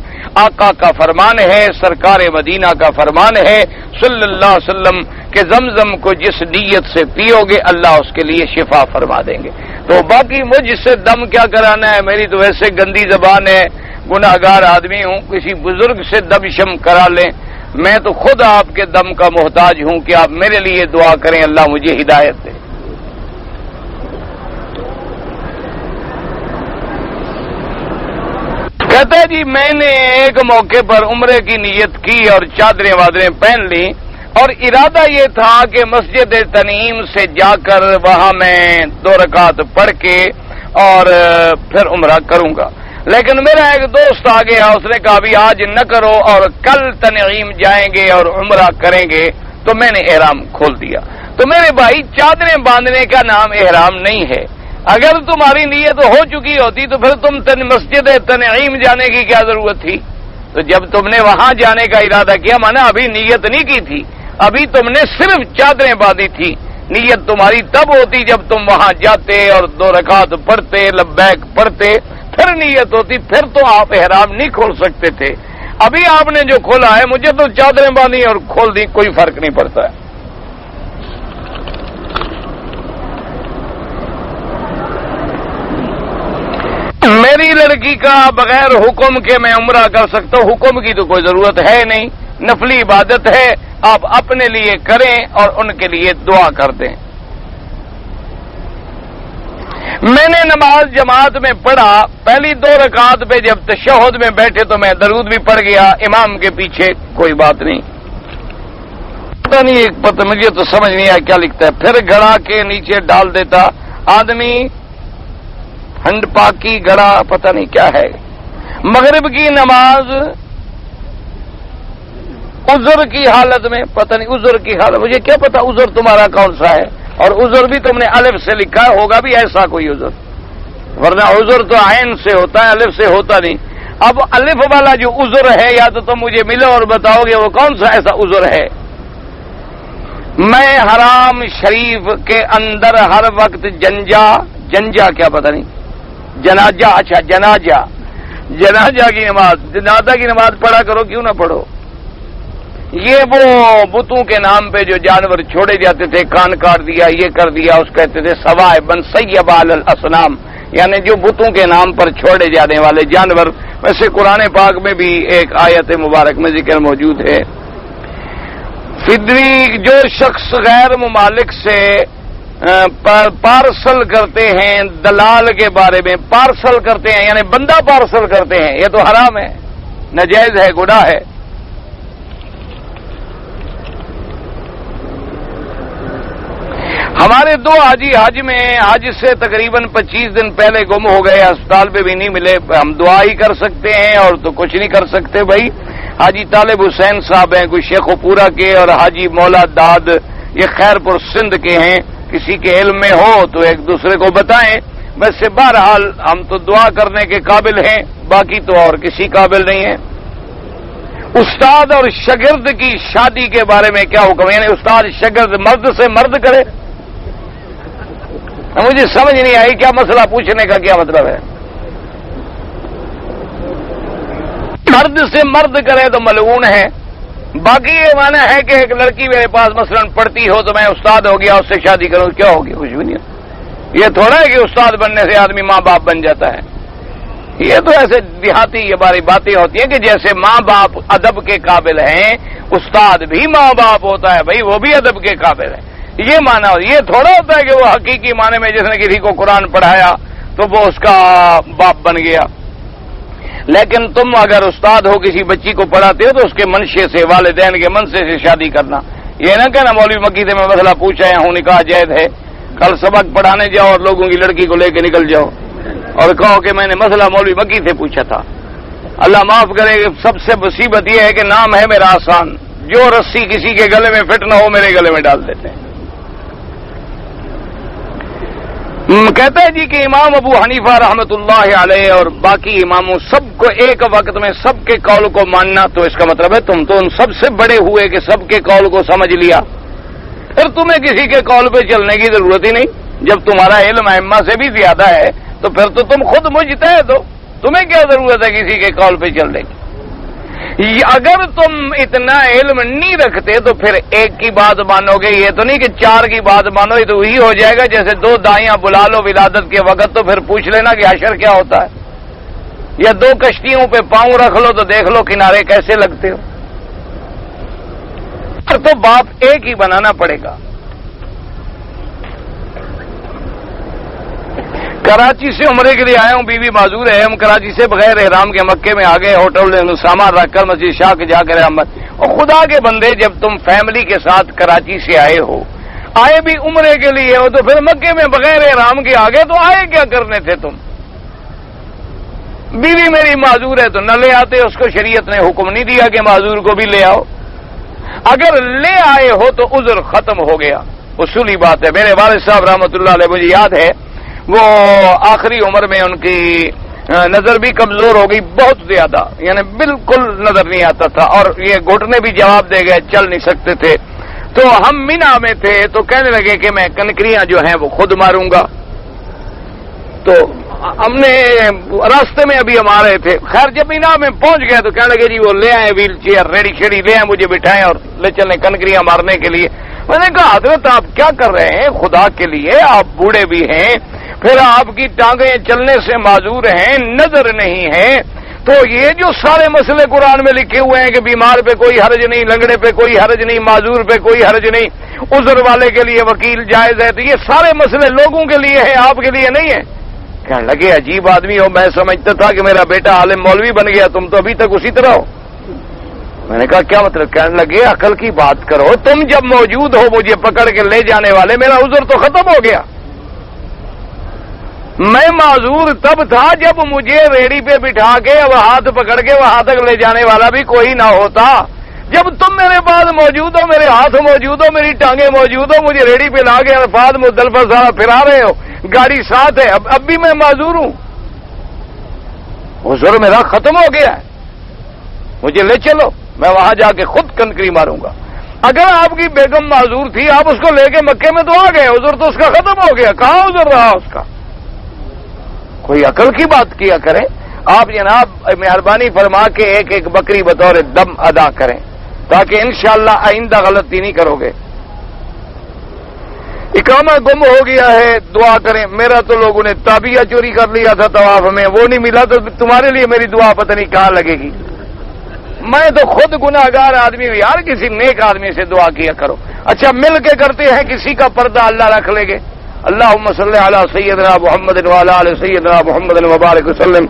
[SPEAKER 1] آقا کا فرمان ہے، سرکار مدینہ کا فرمان ہے صلی اللہ علیہ وسلم کہ زمزم کو جس نیت سے پیو گے اللہ اس کے لیے شفا فرما دیں گے. تو باقی مجھ سے دم کیا کرانا ہے، میری تو ویسے گندی زبان ہے، گناہ گار آدمی ہوں، کسی بزرگ سے دم شم کرا لیں. میں تو خود آپ کے دم کا محتاج ہوں کہ آپ میرے لیے دعا کریں اللہ مجھے ہدایت دے. کہتا ہے جی میں نے ایک موقع پر عمرے کی نیت کی اور چادریں وادریں پہن لی اور ارادہ یہ تھا کہ مسجد تنعیم سے جا کر وہاں میں 2 رکعت پڑھ کے اور پھر عمرہ کروں گا. لیکن میرا ایک دوست آ گیا، اس نے کہا ابھی آج نہ کرو اور کل تنعیم جائیں گے اور عمرہ کریں گے. تو میں نے احرام کھول دیا. تو میرے بھائی چادریں باندھنے کا نام احرام نہیں ہے. اگر تمہاری نیت ہو چکی ہوتی تو پھر تم مسجد تنعیم جانے کی کیا ضرورت تھی؟ تو جب تم نے وہاں جانے کا ارادہ کیا مانا ابھی نیت نہیں کی تھی، ابھی تم نے صرف چادریں باندھی تھی. نیت تمہاری تب ہوتی جب تم وہاں جاتے اور 2 رکعت پڑھتے، لبیک پڑھتے، پھر نیت ہوتی، پھر تو آپ احرام نہیں کھول سکتے تھے. ابھی آپ نے جو کھولا ہے، مجھے تو چادریں باندھی اور کھول دی، کوئی فرق نہیں پڑتا ہے. میری لڑکی کا بغیر حکم کے میں عمرہ کر سکتا ہوں، حکم کی تو کوئی ضرورت ہے نہیں، نفلی عبادت ہے، آپ اپنے لیے کریں اور ان کے لیے دعا کر دیں. میں نے نماز جماعت میں پڑھا، پہلی 2 رکعت پہ جب تشہد میں بیٹھے تو میں درود بھی پڑھ گیا امام کے پیچھے، کوئی بات نہیں. پتہ نہیں ایک پتہ مجھے تو سمجھ نہیں آیا کیا لکھتا ہے. پھر گڑا کے نیچے ڈال دیتا آدمی ہنڈ پاکی گڑا پتہ نہیں کیا ہے. مغرب کی نماز عذر کی حالت میں پتہ نہیں عذر کی حالت مجھے کیا پتا عذر تمہارا کون سا ہے. اور عذر بھی تم نے الف سے لکھا ہوگا بھی ایسا کوئی عذر ورنہ عذر تو عین سے ہوتا ہے الف سے ہوتا نہیں. اب الف والا جو عذر ہے یا تو تم مجھے ملو اور بتاؤ گے وہ کون سا ایسا عذر ہے. میں حرام شریف کے اندر ہر وقت جنجا کیا پتہ نہیں جنازہ اچھا جنازہ کی نماز پڑھا کرو کیوں نہ پڑھو. یہ وہ بتوں کے نام پہ جو جانور چھوڑے جاتے تھے کان کاٹ دیا یہ کر دیا اس کہتے تھے سوائے بن سیب الاسنام یعنی جو بتوں کے نام پر چھوڑے جانے والے جانور. ویسے قرآن پاک میں بھی ایک آیت مبارک میں ذکر موجود ہے. فدری جو شخص غیر ممالک سے پارسل کرتے ہیں دلال کے بارے میں پارسل کرتے ہیں یعنی بندہ پارسل کرتے ہیں یہ تو حرام ہے ناجائز ہے گناہ ہے. ہمارے دو حاجی حج میں حج سے تقریباً 25 دن پہلے گم ہو گئے اسپتال پہ بھی نہیں ملے. ہم دعا ہی کر سکتے ہیں اور تو کچھ نہیں کر سکتے بھائی. حاجی طالب حسین صاحب ہیں کوئی شیخ و پورا کے اور حاجی مولا داد یہ خیر پور سندھ کے ہیں. کسی کے علم میں ہو تو ایک دوسرے کو بتائیں. ویسے بہرحال ہم تو دعا کرنے کے قابل ہیں باقی تو اور کسی قابل نہیں ہے. استاد اور شاگرد کی شادی کے بارے میں کیا حکم یعنی استاد شاگرد مرد سے مرد کرے. مجھے سمجھ نہیں آئی کیا مسئلہ پوچھنے کا کیا مطلب ہے. مرد سے مرد کرے تو ملعون ہے. باقی یہ معنی ہے کہ ایک لڑکی میرے پاس مثلا پڑھتی ہو تو میں استاد ہو گیا اس سے شادی کروں کیا ہوگی کچھ بھی نہیں. یہ تھوڑا ہے کہ استاد بننے سے آدمی ماں باپ بن جاتا ہے. یہ تو ایسے دیہاتی یہ باری باتیں ہوتی ہیں کہ جیسے ماں باپ ادب کے قابل ہیں استاد بھی ماں باپ ہوتا ہے بھائی وہ بھی ادب کے قابل ہے. یہ مانا یہ تھوڑا ہوتا ہے کہ وہ حقیقی معنی میں جس نے کسی کو قرآن پڑھایا تو وہ اس کا باپ بن گیا. لیکن تم اگر استاد ہو کسی بچی کو پڑھاتے ہو تو اس کے منشے سے والدین کے منشے سے شادی کرنا. یہ نہ کہنا مولوی مکی سے میں مسئلہ پوچھا ہوں نکاح جائز ہے کل سبق پڑھانے جاؤ اور لوگوں کی لڑکی کو لے کے نکل جاؤ اور کہو کہ میں نے مسئلہ مولوی مکی سے پوچھا تھا. اللہ معاف کرے سب سے مصیبت یہ ہے کہ نام ہے میرا آسان جو رسی کسی کے گلے میں فٹ نہ ہو میرے گلے میں ڈال دیتے ہیں. کہتا ہے جی کہ امام ابو حنیفہ رحمۃ اللہ علیہ اور باقی اماموں سب کو ایک وقت میں سب کے قول کو ماننا تو اس کا مطلب ہے تم تو ان سب سے بڑے ہوئے کہ سب کے قول کو سمجھ لیا پھر تمہیں کسی کے قول پہ چلنے کی ضرورت ہی نہیں. جب تمہارا علم ائمہ سے بھی زیادہ ہے تو پھر تو تم خود مجتہد ہو تمہیں کیا ضرورت ہے کسی کے قول پہ چلنے کی. اگر تم اتنا علم نہیں رکھتے تو پھر ایک کی بات مانو گے. یہ تو نہیں کہ چار کی بات مانو یہ تو وہی ہو جائے گا جیسے دو دائیاں بلا لو ولادت کے وقت تو پھر پوچھ لینا کہ حشر کیا ہوتا ہے. یا دو کشتیوں پہ پاؤں رکھ لو تو دیکھ لو کنارے کیسے لگتے ہو. تو باپ ایک ہی بنانا پڑے گا. کراچی سے عمرے کے لیے آئے ہوں بیوی معذور ہے. ہم کراچی سے بغیر احرام کے مکے میں آ گئے ہوٹل سامان رکھ کر مسجد شاہ کے جا کر احمد. اور خدا کے بندے جب تم فیملی کے ساتھ کراچی سے آئے بھی عمرے کے لیے ہو تو پھر مکے میں بغیر احرام کے آگے تو آئے کیا کرنے تھے تم. بیوی میری معذور ہے تو نہ لے آتے. اس کو شریعت نے حکم نہیں دیا کہ معذور کو بھی لے آؤ. اگر لے آئے ہو تو عذر ختم ہو گیا. اصولی بات ہے. میرے والد صاحب رحمۃ اللہ علیہ مجھے یاد ہے وہ آخری عمر میں ان کی نظر بھی کمزور ہو گئی بہت زیادہ یعنی بالکل نظر نہیں آتا تھا اور یہ گھٹنے بھی جواب دے گئے چل نہیں سکتے تھے. تو ہم مینا میں تھے تو کہنے لگے کہ میں کنکریاں جو ہیں وہ خود ماروں گا. تو ہم نے راستے میں ابھی ہم آ رہے تھے. خیر جب مینا میں پہنچ گئے تو کہنے لگے جی وہ لے آئے ویل چیئر ریڈی شیڈی لے آئے مجھے بٹھائیں اور لے چلیں کنکریاں مارنے کے لیے. میں نے کہا حضرت آپ کیا کر رہے ہیں خدا کے لیے آپ بوڑھے بھی ہیں پھر آپ کی ٹانگیں چلنے سے معذور ہیں نظر نہیں ہے. تو یہ جو سارے مسئلے قرآن میں لکھے ہوئے ہیں کہ بیمار پہ کوئی حرج نہیں لنگڑے پہ کوئی حرج نہیں معذور پہ کوئی حرج نہیں عذر والے کے لیے وکیل جائز ہے تو یہ سارے مسئلے لوگوں کے لیے ہیں آپ کے لیے نہیں ہے. کہنے لگے عجیب آدمی ہو میں سمجھتا تھا کہ میرا بیٹا عالم مولوی بن گیا تم تو ابھی تک اسی طرح ہو. میں نے کہا کیا مطلب؟ کہنے لگے عقل کی بات کرو، تم جب موجود ہو مجھے پکڑ کے لے جانے والے، میرا عذر تو ختم ہو گیا۔ میں معذور تب تھا جب مجھے ریڑی پہ بٹھا کے اب ہاتھ پکڑ کے وہاں تک لے جانے والا بھی کوئی نہ ہوتا۔ جب تم میرے پاس موجود ہو، میرے ہاتھ موجود ہو، میری ٹانگیں موجود ہو، مجھے ریڑی پہ لا کے عرفات مزدلفہ سارا پھرا رہے ہو، گاڑی ساتھ ہے، اب بھی میں معذور ہوں، عذر میرا ختم ہو گیا ہے، مجھے لے چلو، میں وہاں جا کے خود کنکری ماروں گا۔ اگر آپ کی بیگم معذور تھی، آپ اس کو لے کے مکے میں تو آ گئے، عذر تو اس کا ختم ہو گیا، کہاں عذر رہا اس کا؟ کوئی عقل کی بات کیا کریں۔ آپ جناب مہربانی فرما کے ایک ایک بکری بطور دم ادا کریں تاکہ انشاءاللہ آئندہ غلطی نہیں کرو گے۔ اقامہ گم ہو گیا ہے، دعا کریں۔ میرا تو لوگوں نے تابیہ چوری کر لیا تھا طواف میں، وہ نہیں ملا، تو تمہارے لیے میری دعا پتہ نہیں کہاں لگے گی۔ میں تو خود گناہگار آدمی ہوں یار، کسی نیک آدمی سے دعا کیا کرو۔ اچھا مل کے کرتے ہیں، کسی کا پردہ اللہ رکھ لے گے۔ اللہم صلی علی سیدنا محمد وعلی آل سیدنا محمد وبارک وسلم۔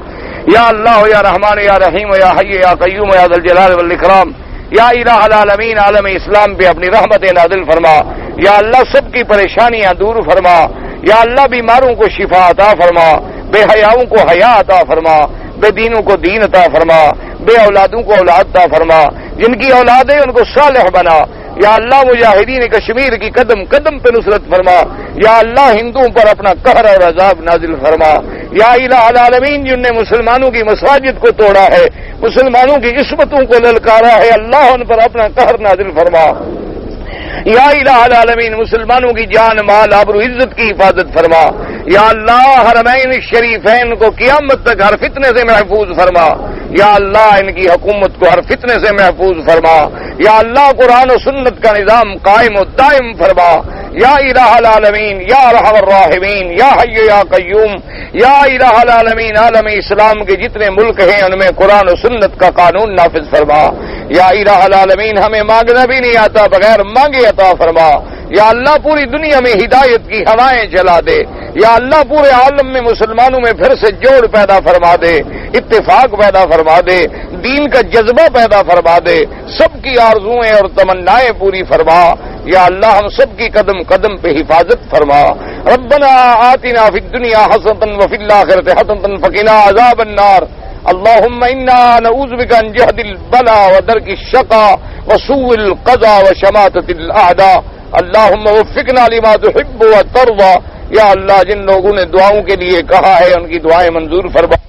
[SPEAKER 1] یا اللہ یا رحمان یا رحیم یا حی یا قیوم یا ذی الجلال والاکرام۔ یا الہ العالمین، عالم اسلام پہ اپنی رحمت نازل فرما۔ یا اللہ سب کی پریشانیاں دور فرما۔ یا اللہ بیماروں کو شفا عطا فرما، بے حیاؤں کو حیا عطا فرما، بے دینوں کو دین عطا فرما، بے اولادوں کو اولاد عطا فرما، جن کی اولاد ہے ان کو صالح بنا۔ یا اللہ مجاہدین کشمیر کی قدم قدم پہ نصرت فرما۔ یا اللہ ہندوؤں پر اپنا قہر اور عذاب نازل فرما۔ یا الہ العالمین، جن نے مسلمانوں کی مساجد کو توڑا ہے، مسلمانوں کی عصمتوں کو للکارا ہے، اللہ ان پر اپنا قہر نازل فرما۔ یا الہ العالمین، مسلمانوں کی جان مال آبرو عزت کی حفاظت فرما۔ یا اللہ حرمین الشریفین کو قیامت تک ہر فتنے سے محفوظ فرما۔ یا اللہ ان کی حکومت کو ہر فتنے سے محفوظ فرما۔ یا اللہ قرآن و سنت کا نظام قائم و دائم فرما۔ یا الہ العالمین، یا ارحم الراحمین، یا حی یا قیوم، یا الہ العالمین، عالم اسلام کے جتنے ملک ہیں ان میں قرآن و سنت کا قانون نافذ فرما۔ یا الہ العالمین، ہمیں مانگنا بھی نہیں آتا، بغیر مانگے عطا فرما۔ یا اللہ پوری دنیا میں ہدایت کی ہوائیں چلا دے۔ یا اللہ پورے عالم میں مسلمانوں میں پھر سے جوڑ پیدا فرما دے، اتفاق پیدا فرما دے، دین کا جذبہ پیدا فرما دے، سب کی آرزوئیں اور تمنائیں پوری فرما۔ یا اللہ ہم سب کی قدم قدم پہ حفاظت فرما۔ ربنا آتنا فی الدنیا حسنۃ وفی الآخرۃ حسنۃ وقنا عذاب النار۔ اللهم انا نعوذ بك من جهد البلاء ودرك الشقاء وسوء القضاء وشماتة الاعداء۔ اللهم وفقنا لما تحب وترضى۔ یا اللہ جن لوگوں نے دعاؤں کے لیے کہا ہے ان کی دعائیں منظور فرما۔